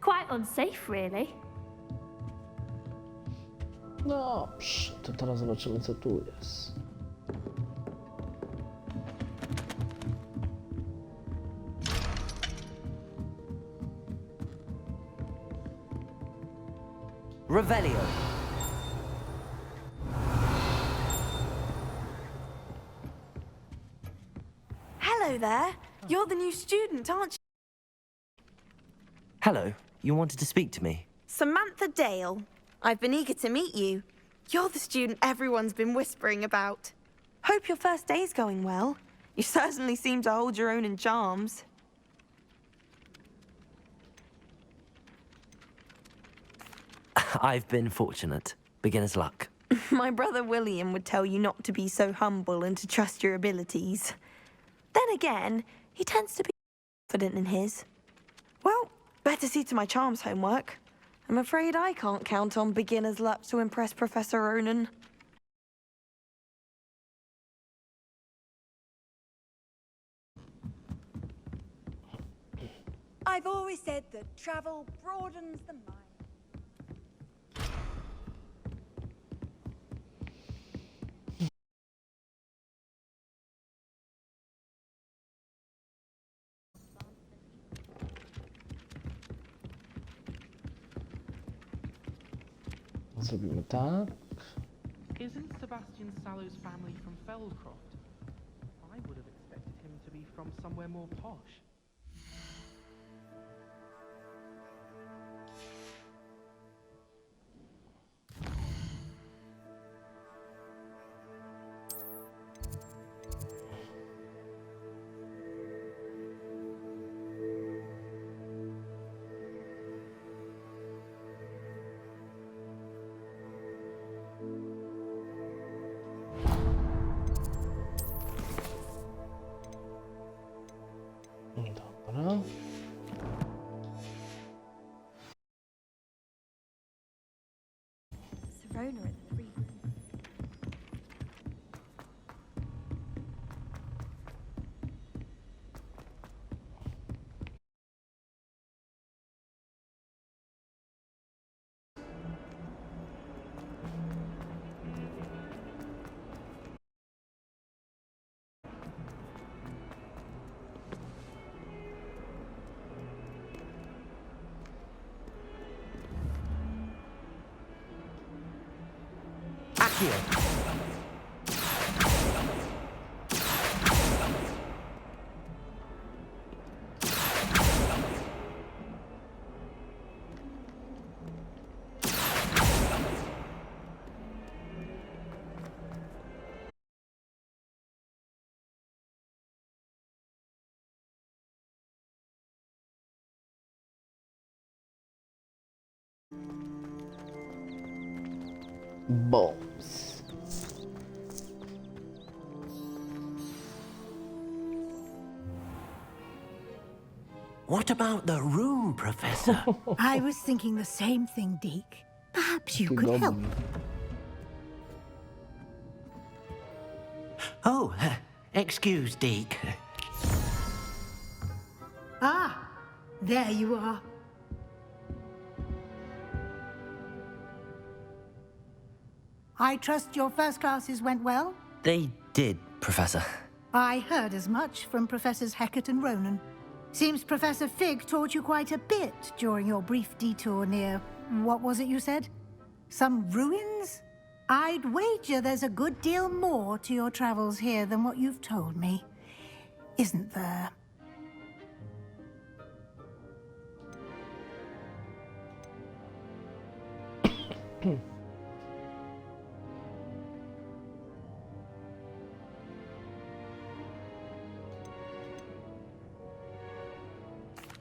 [SPEAKER 3] Quite unsafe, really.
[SPEAKER 1] Dobrze, to teraz zobaczymy, co tu jest.
[SPEAKER 17] Revelio.
[SPEAKER 15] Hello there. You're the new student, aren't you?
[SPEAKER 17] Hello. You wanted to speak to me?
[SPEAKER 15] Samantha Dale. I've been eager to meet you. You're the student everyone's been whispering about. Hope your first day's going well. You certainly seem to hold your own in charms.
[SPEAKER 17] I've been fortunate. Beginner's luck.
[SPEAKER 15] My brother William would tell you not to be so humble and to trust your abilities. Then again, he tends to be confident in his. Well, better see to my charms homework. I'm afraid I can't count on beginner's luck to impress Professor Ronan. I've always said that travel broadens the mind.
[SPEAKER 1] Zrobimy tak.
[SPEAKER 7] Isn't Sebastian Sallow's family from Feldcroft? I would have expected him to be from somewhere more posh.
[SPEAKER 1] Dobra.
[SPEAKER 17] here.
[SPEAKER 1] Bombs.
[SPEAKER 19] What about the room, Professor?
[SPEAKER 10] I was thinking the same thing, Deke. Perhaps you could help.
[SPEAKER 19] Oh, excuse, Deke.
[SPEAKER 10] Ah, there you are. I trust your first classes went well?
[SPEAKER 17] They did, Professor.
[SPEAKER 10] I heard as much from Professors Hecat and Ronan. Seems Professor Fig taught you quite a bit during your brief detour near... what was it you said? Some ruins? I'd wager there's a good deal more to your travels here than what you've told me. Isn't there?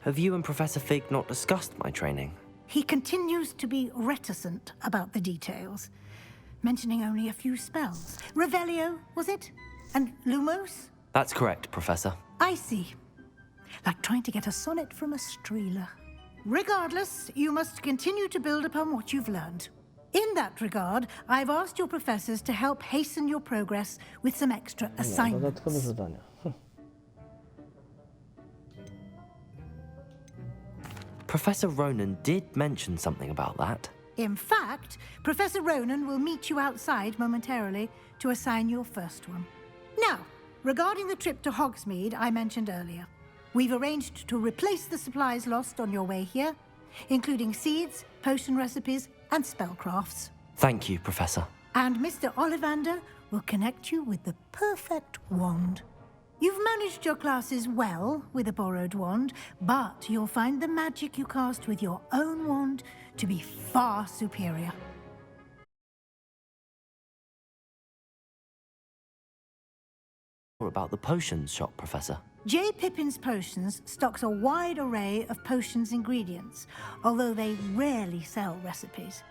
[SPEAKER 17] Have you and Professor Fig not discussed my training?
[SPEAKER 10] He continues to be reticent about the details, mentioning only a few spells. Revelio, was it? And Lumos?
[SPEAKER 17] That's correct, Professor.
[SPEAKER 10] I see. Like trying to get a sonnet from a streeler. Regardless, you must continue to build upon what you've learned. In that regard, I've asked your professors to help hasten your progress with some extra assignments.
[SPEAKER 1] Dodatkowe zadania.
[SPEAKER 17] Professor Ronan did mention something about that.
[SPEAKER 10] In fact, Professor Ronan will meet you outside momentarily to assign your first one. Now, regarding the trip to Hogsmeade I mentioned earlier, we've arranged to replace the supplies lost on your way here, including seeds, potion recipes, and spellcrafts.
[SPEAKER 17] Thank you, Professor.
[SPEAKER 10] And Mr. Ollivander will connect you with the perfect wand. You've managed your classes well with a borrowed wand, but you'll find the magic you cast with your own wand to be far superior.
[SPEAKER 17] What about the potions shop, Professor?
[SPEAKER 10] J. Pippin's Potions stocks a wide array of potions ingredients, although they rarely sell recipes.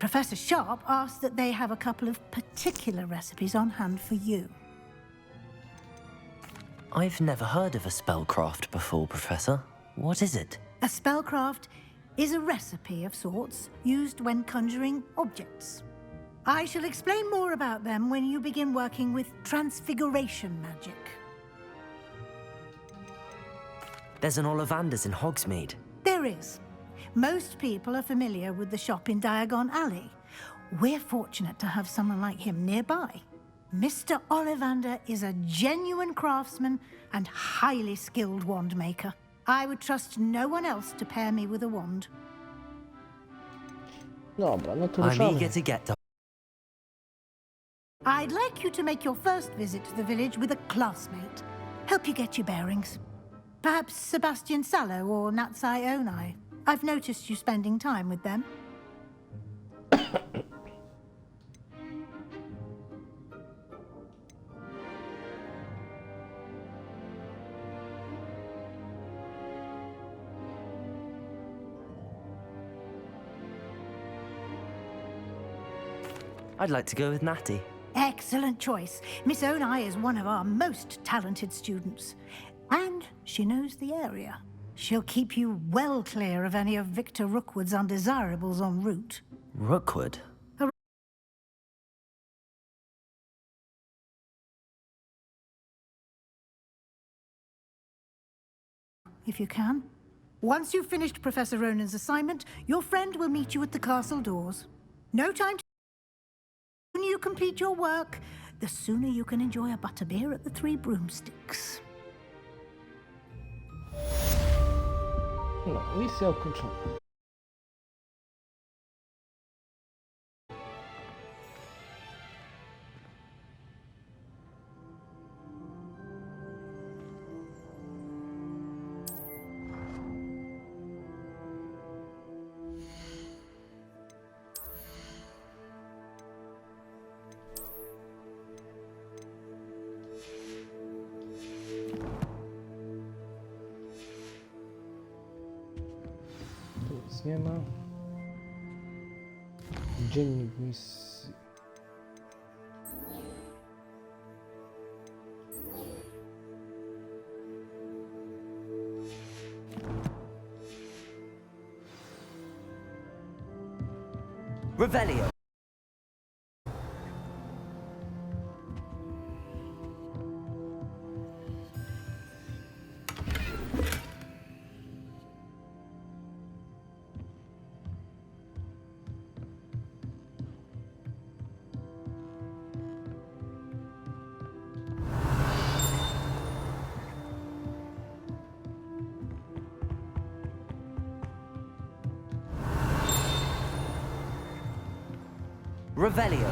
[SPEAKER 10] Professor Sharp asked that they have a couple of particular recipes on hand for you.
[SPEAKER 17] I've never heard of a spellcraft before, Professor. What is it?
[SPEAKER 10] A spellcraft is a recipe of sorts used when conjuring objects. I shall explain more about them when you begin working with transfiguration magic.
[SPEAKER 17] There's an Ollivander's in Hogsmeade.
[SPEAKER 10] There is. Most people are familiar with the shop in Diagon Alley. We're fortunate to have someone like him nearby. Mr. Ollivander is a genuine craftsman and highly skilled wand maker. I would trust no one else to pair me with a wand.
[SPEAKER 1] Dobra, no to
[SPEAKER 17] I'm
[SPEAKER 1] ruszamy.
[SPEAKER 17] eager to get to...
[SPEAKER 10] I'd like you to make your first visit to the village with a classmate. Help you get your bearings. Perhaps Sebastian Sallow or Natsai Onai. I've noticed you spending time with them.
[SPEAKER 17] I'd like to go with Natty.
[SPEAKER 10] Excellent choice. Miss Onai is one of our most talented students. And she knows the area. She'll keep you well clear of any of Victor Rookwood's undesirables en route.
[SPEAKER 17] Rookwood?
[SPEAKER 10] If you can. Once you've finished Professor Ronan's assignment, your friend will meet you at the castle doors. No time to... The sooner you complete your work, the sooner you can enjoy a butterbeer at the Three Broomsticks.
[SPEAKER 1] No, misja ukończona. nic nie ma. Dziennik misji.
[SPEAKER 17] Revelio. Revelio.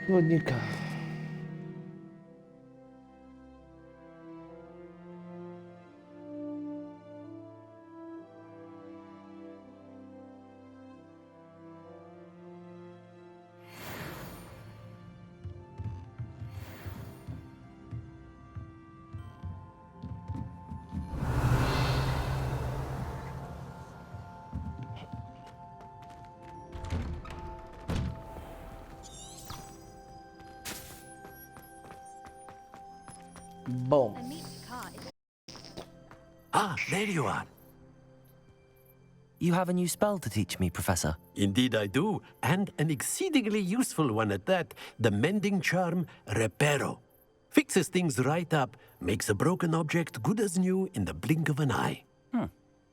[SPEAKER 1] Wodnika. Boom.
[SPEAKER 19] Ah, there you are.
[SPEAKER 17] You have a new spell to teach me, Professor.
[SPEAKER 19] Indeed I do, and an exceedingly useful one at that, the mending charm Reparo. Fixes things right up, makes a broken object good as new in the blink of an eye.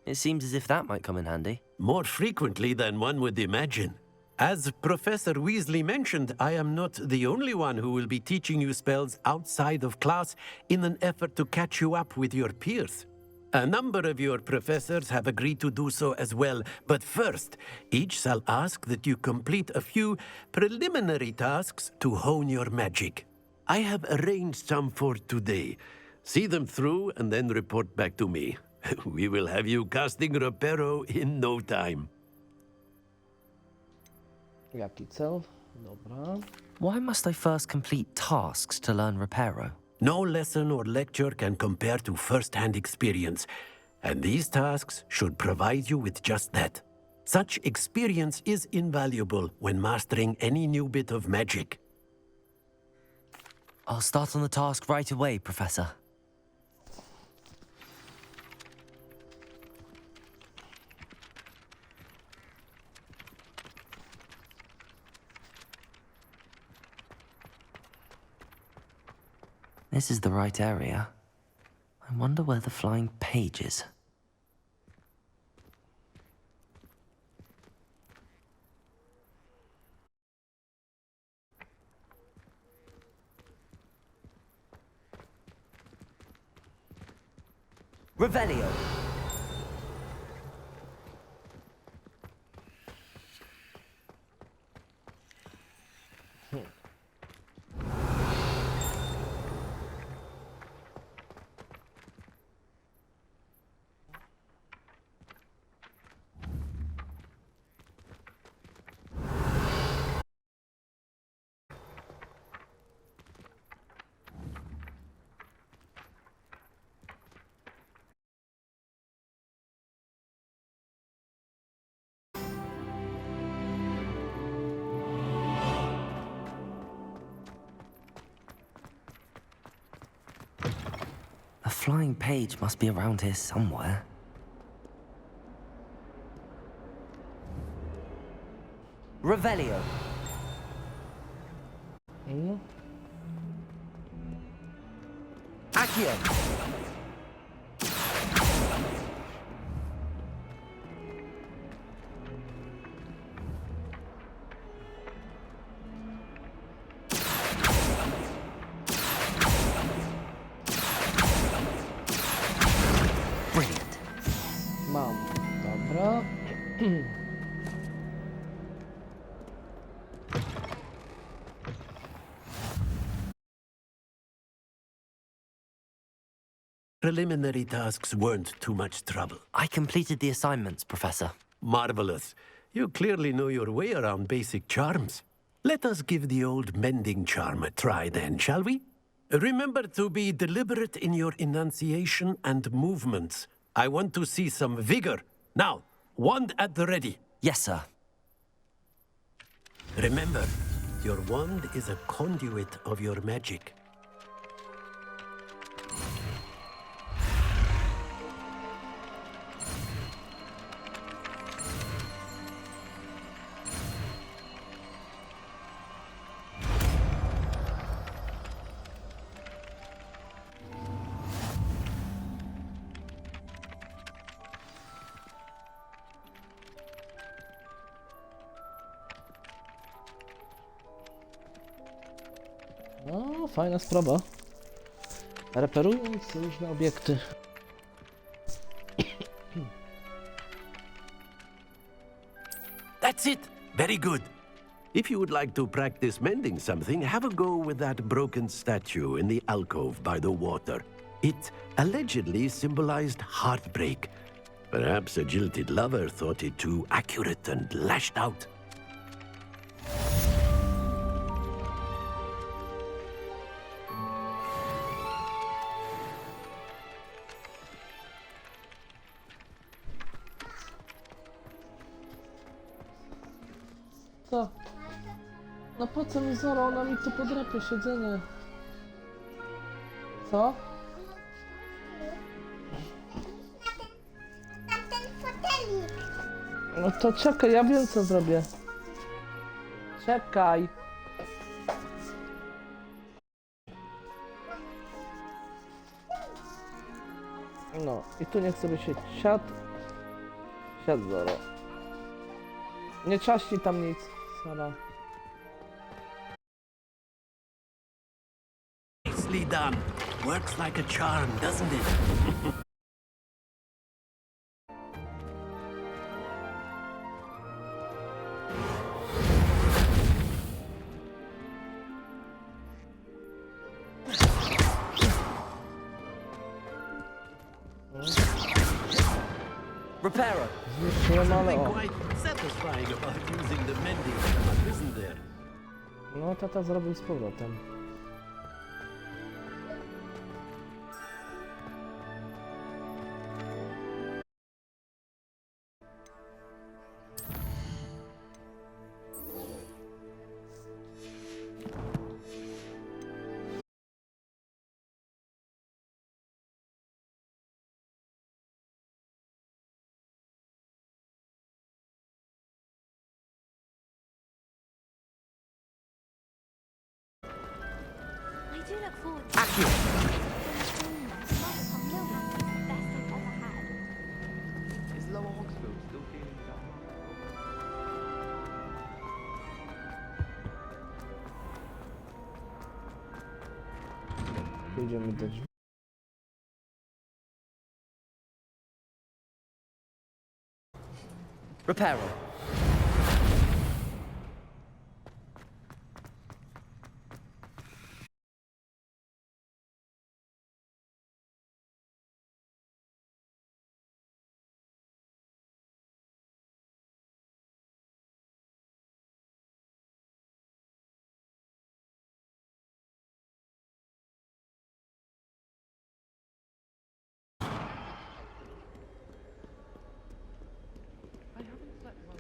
[SPEAKER 17] It seems as if that might come in handy.
[SPEAKER 19] More frequently than one would imagine. As Professor Weasley mentioned, I am not the only one who will be teaching you spells outside of class in an effort to catch you up with your peers. A number of your professors have agreed to do so as well, but first, each shall ask that you complete a few preliminary tasks to hone your magic. I have arranged some for today. See them through and then report back to me. We will have you casting Reparo in no time.
[SPEAKER 1] Jaki cel? Dobra.
[SPEAKER 17] Why must I first complete tasks to learn Reparo?
[SPEAKER 19] No lesson or lecture can compare to first-hand experience, and these tasks should provide you with just that. Such experience is invaluable when mastering any new bit of magic.
[SPEAKER 17] I'll start on the task right away, Professor. This is the right area. I wonder where the flying page is. Revelio. The flying page must be around here somewhere. Revelio. Accio. Brilliant.
[SPEAKER 1] Mam. Dobra.
[SPEAKER 19] Preliminary tasks weren't too much trouble.
[SPEAKER 17] I completed the assignments, Professor.
[SPEAKER 19] Marvelous. You clearly know your way around basic charms. Let us give the old mending charm a try then, shall we? Remember to be deliberate in your enunciation and movements. I want to see some vigor. Now, wand at the ready.
[SPEAKER 17] Yes, sir.
[SPEAKER 19] Remember, your wand is a conduit of your magic.
[SPEAKER 1] No, fajna sprawa. Reperując różne obiekty.
[SPEAKER 19] That's it! Very good. If you would like to practice mending something, have a go with that broken statue in the alcove by the water. It allegedly symbolized heartbreak. Perhaps a jilted lover thought it too accurate and lashed out.
[SPEAKER 1] Co? No po co mi Zora? Ona mi tu podrapie siedzenie. Co? No to czekaj, ja wiem co zrobię. Czekaj. No i tu niech sobie się siadł. Siadł Zoro. Nie czaśnij tam nic, Sara.
[SPEAKER 19] Nicely done. Works like a charm, doesn't it?
[SPEAKER 17] Repairer.
[SPEAKER 19] Something quite satisfying about using the mending rod, isn't there?
[SPEAKER 1] No, tata zrobił z powrotem.
[SPEAKER 3] I do look forward to
[SPEAKER 19] Accio!
[SPEAKER 12] Is Lower Hogsfield still feeling down?
[SPEAKER 1] Pójdziemy do drzwi.
[SPEAKER 17] Repairer.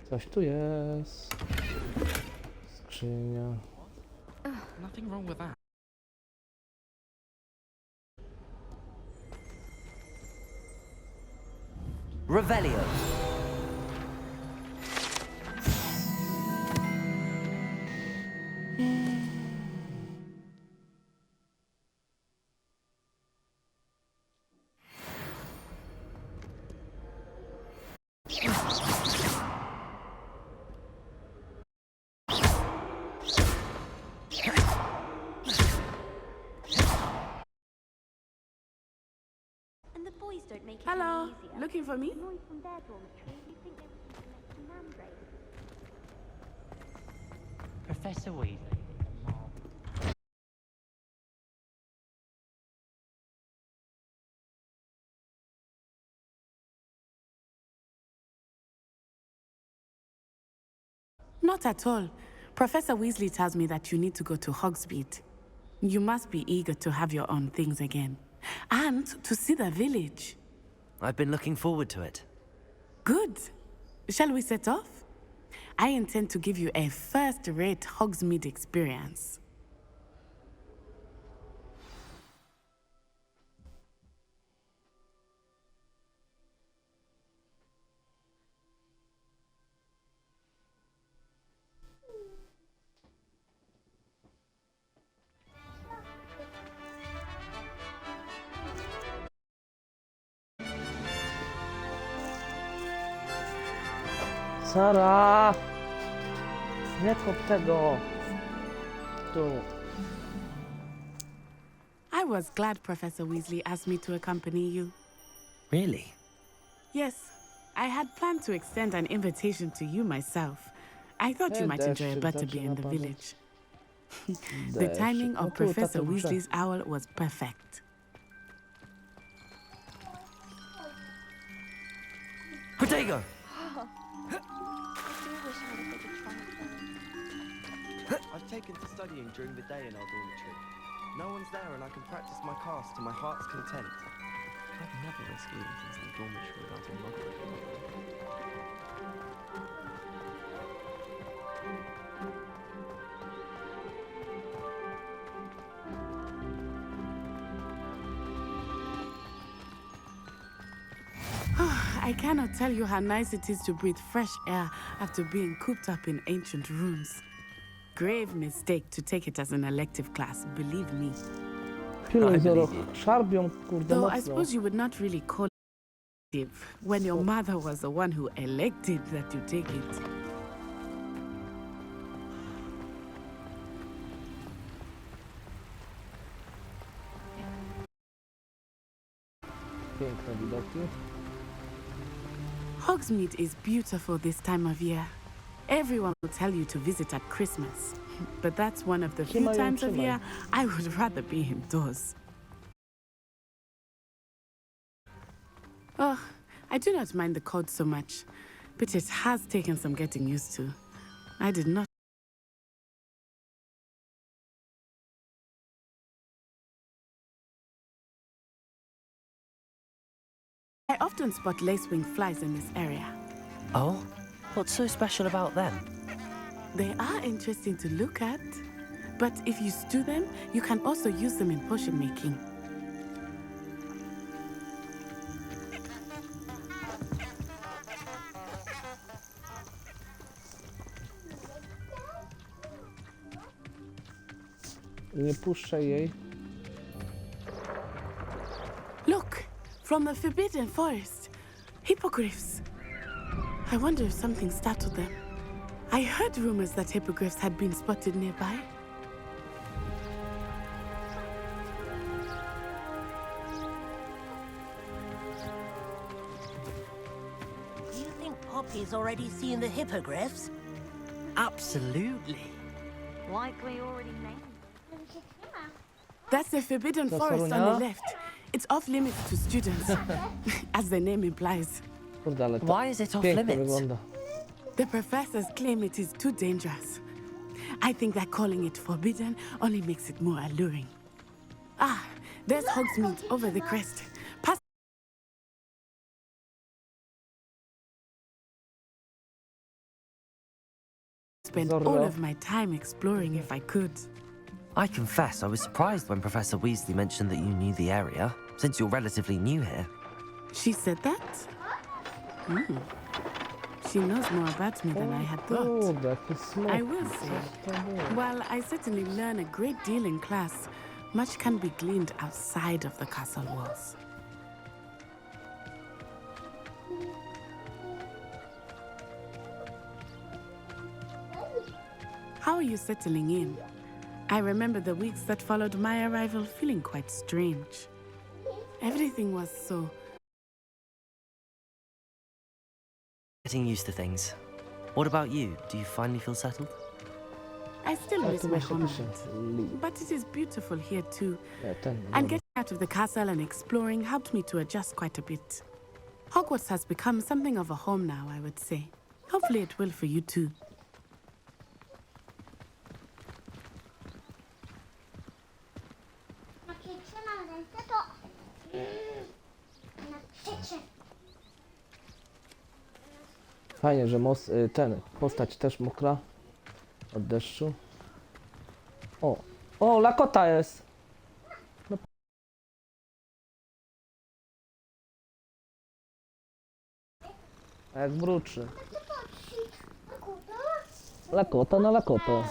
[SPEAKER 1] Coś tu jest. Skrzynia.
[SPEAKER 7] Nothing wrong with that.
[SPEAKER 17] Revelio.
[SPEAKER 3] And the boys don't make it
[SPEAKER 9] Hello,
[SPEAKER 3] any easier.
[SPEAKER 9] looking for me?
[SPEAKER 3] The noise from their dormitory, you think they would be collecting mandrake?
[SPEAKER 4] Professor Weasley.
[SPEAKER 9] Not at all. Professor Weasley tells me that you need to go to Hogsmeade. You must be eager to have your own things again. And to see the village.
[SPEAKER 17] I've been looking forward to it.
[SPEAKER 9] Good. Shall we set off? I intend to give you a first-rate Hogsmeade experience.
[SPEAKER 1] Sara! Nie kop tego! Tu.
[SPEAKER 9] I was glad Professor Weasley asked me to accompany you.
[SPEAKER 17] Really?
[SPEAKER 9] Yes, I had planned to extend an invitation to you myself. I thought you might enjoy a butterbeer in the village. The timing of Professor Weasley's owl was perfect.
[SPEAKER 17] Protego!
[SPEAKER 12] I've taken to studying during the day in our dormitory. No one's there and I can practice my cast to my heart's content. I'd never risk eating things in the dormitory without a muggle.
[SPEAKER 9] I cannot tell you how nice it is to breathe fresh air after being cooped up in ancient rooms. Grave mistake to take it as an elective class, believe me.
[SPEAKER 1] Szarbią, kurde,
[SPEAKER 9] Though I
[SPEAKER 1] mocno.
[SPEAKER 9] suppose you would not really call it elective when your mother was the one who elected that you take it.
[SPEAKER 1] Piękne widoki.
[SPEAKER 9] Hogsmeade is beautiful this time of year. Everyone will tell you to visit at Christmas. But that's one of the few times of year I would rather be indoors. Oh, I do not mind the cold so much, but it has taken some getting used to. I did not. I often spot lacewing flies in this area.
[SPEAKER 17] Oh? What's so special about them?
[SPEAKER 9] They are interesting to look at, but if you stew them, you can also use them in potion making.
[SPEAKER 1] Nie puszczę jej.
[SPEAKER 9] Look, from the Forbidden Forest. Hippogriffs. I wonder if something startled them. I heard rumors that hippogriffs had been spotted nearby.
[SPEAKER 13] Do you think Poppy's already seen the hippogriffs?
[SPEAKER 17] Absolutely.
[SPEAKER 8] Likely already named.
[SPEAKER 9] That's the Forbidden Forest on the left. It's off limits to students, as the name implies.
[SPEAKER 1] Kurde, ale to
[SPEAKER 17] Why is it off
[SPEAKER 1] pięknie
[SPEAKER 17] limits?
[SPEAKER 1] wygląda.
[SPEAKER 9] The professors claim it is too dangerous. I think that calling it forbidden only makes it more alluring. Ah, there's Hogsmeade over the crest. Pass. Spend all of my time exploring if I could.
[SPEAKER 17] I confess I was surprised when Professor Weasley mentioned that you knew the area, since you're relatively new here.
[SPEAKER 9] She said that? Hmm. She knows more about me than I had thought. I will say, while I certainly learn a great deal in class, much can be gleaned outside of the castle walls. How are you settling in? I remember the weeks that followed my arrival feeling quite strange. Everything was so...
[SPEAKER 17] Getting used to things. What about you? Do you finally feel settled?
[SPEAKER 9] I still miss my homeland, but it is beautiful here too. And getting out of the castle and exploring helped me to adjust quite a bit. Hogwarts has become something of a home now, I would say. Hopefully it will for you, 'too.
[SPEAKER 1] Fajnie, że postać też mokra od deszczu. O, Lakota jest! No. A jak wróczy. Lakota na Lakotę.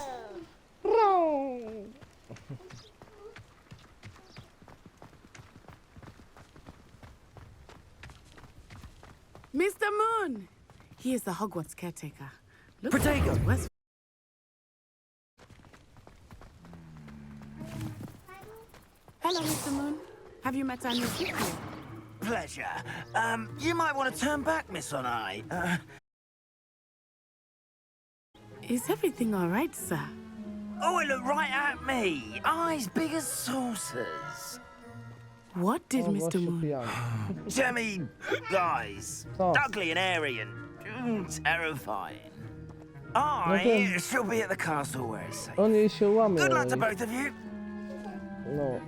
[SPEAKER 9] Mr. Moon! He is the Hogwarts caretaker.
[SPEAKER 17] Protego!
[SPEAKER 9] Hello, Mr. Moon. Have you met our new pupil?
[SPEAKER 13] Pleasure. You might want to turn back, Miss Onai.
[SPEAKER 9] Is everything all right, sir?
[SPEAKER 13] Oh, it looked right at me. Eyes big as saucers.
[SPEAKER 9] What did Mr. Moon?
[SPEAKER 13] Jemmy guys. Ugly and airy and terrifying. I shall be at the castle where it's safe.
[SPEAKER 1] Oni się łamią.
[SPEAKER 13] Good luck to both of you.
[SPEAKER 1] No.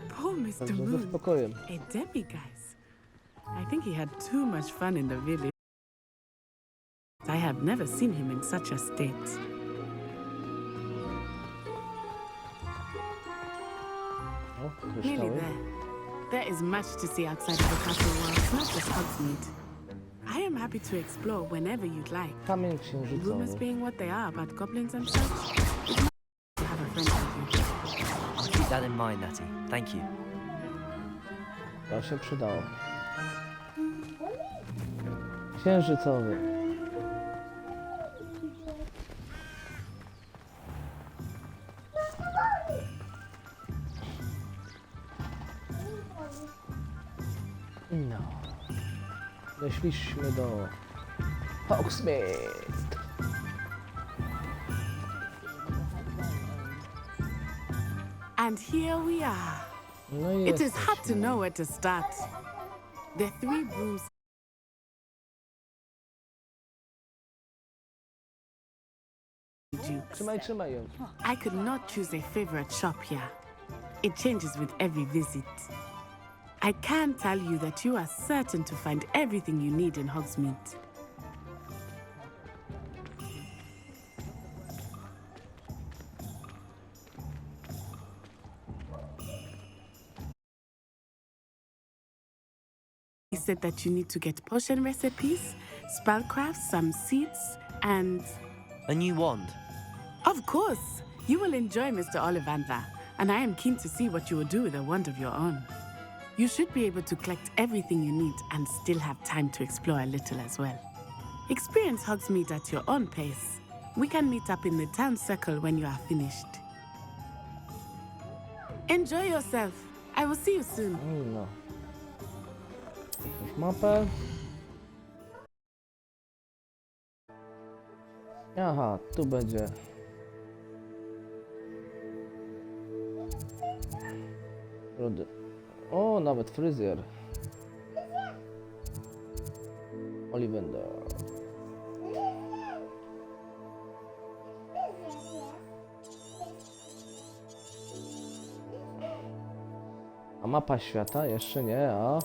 [SPEAKER 9] Poor Mr.
[SPEAKER 1] Także ze
[SPEAKER 9] Moon.
[SPEAKER 1] spokojem.
[SPEAKER 9] A demiguise. I think he had too much fun in the village. I have never seen him in such a state. Nearly there. There is much to see outside of the castle walls, not just Hogsmeade. I am happy to explore whenever you'd like.
[SPEAKER 1] Kamień księżycowy.
[SPEAKER 9] Rumors being what they are about goblins and such, it's nice to have a friend like you.
[SPEAKER 17] I'll keep that in mind, Natty. Thank you.
[SPEAKER 1] To się przydało. Księżycowy. No. Weszliśmy do Hogsmeade.
[SPEAKER 9] And here we are.
[SPEAKER 1] No i
[SPEAKER 9] It is hard to know where to start. The three rooms.
[SPEAKER 1] Trzymaj ją.
[SPEAKER 9] I could not choose a favorite shop here. It changes with every visit. I can tell you that you are certain to find everything you need in Hogsmeade. He said that you need to get potion recipes, spellcrafts, some seeds, and...
[SPEAKER 17] A new wand?
[SPEAKER 9] Of course! You will enjoy Mr. Ollivander, and I am keen to see what you will do with a wand of your own. You should be able to collect everything you need and still have time to explore a little as well. Experience Hogsmeade at your own pace. We can meet up in the town circle when you are finished. Enjoy yourself. I will see you soon.
[SPEAKER 1] No. Już mapę. Aha, tu będzie. Rody. O, nawet fryzjer. Ollivander. A mapa świata? Jeszcze nie, a?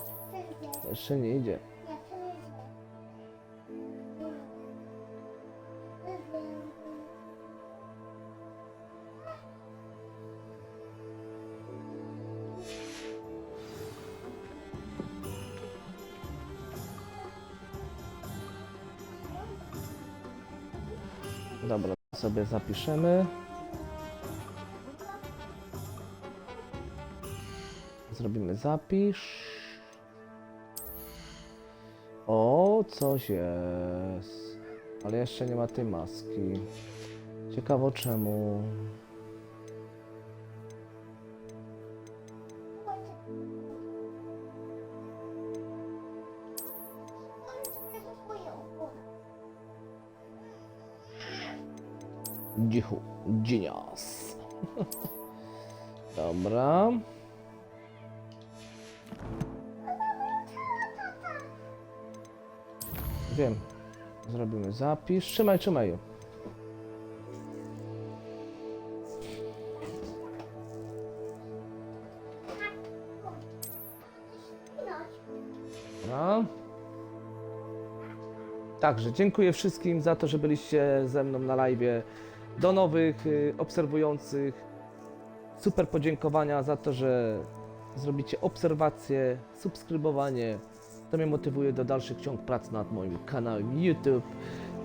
[SPEAKER 1] Jeszcze nie idzie. Dobra, sobie zapiszemy. Zrobimy zapisz. O, coś jest. Ale jeszcze nie ma tej maski. Ciekawo czemu. Dzichu, genius. Dobra. Wiem. Zrobimy zapisz. Trzymaj ją. Dobra. Także dziękuję wszystkim za to, że byliście ze mną na live'ie. Do nowych obserwujących. Super podziękowania za to, że zrobicie obserwacje, subskrybowanie. To mnie motywuje do dalszych ciąg prac nad moim kanałem YouTube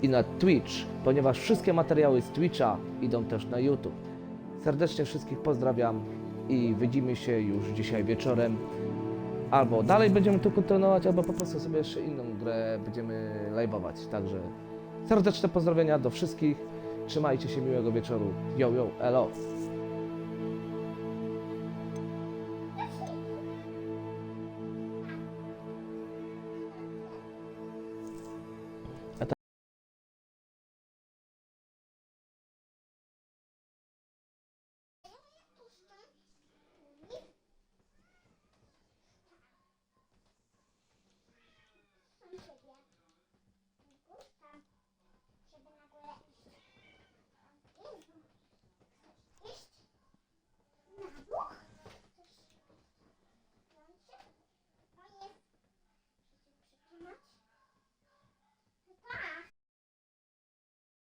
[SPEAKER 1] i na Twitch, ponieważ wszystkie materiały z Twitcha idą też na YouTube. Serdecznie wszystkich pozdrawiam i widzimy się już dzisiaj wieczorem. Albo dalej będziemy tu kontynuować, albo po prostu sobie jeszcze inną grę będziemy live'ować. Także serdeczne pozdrowienia do wszystkich. Trzymajcie się, miłego wieczoru. Yo, yo, elo.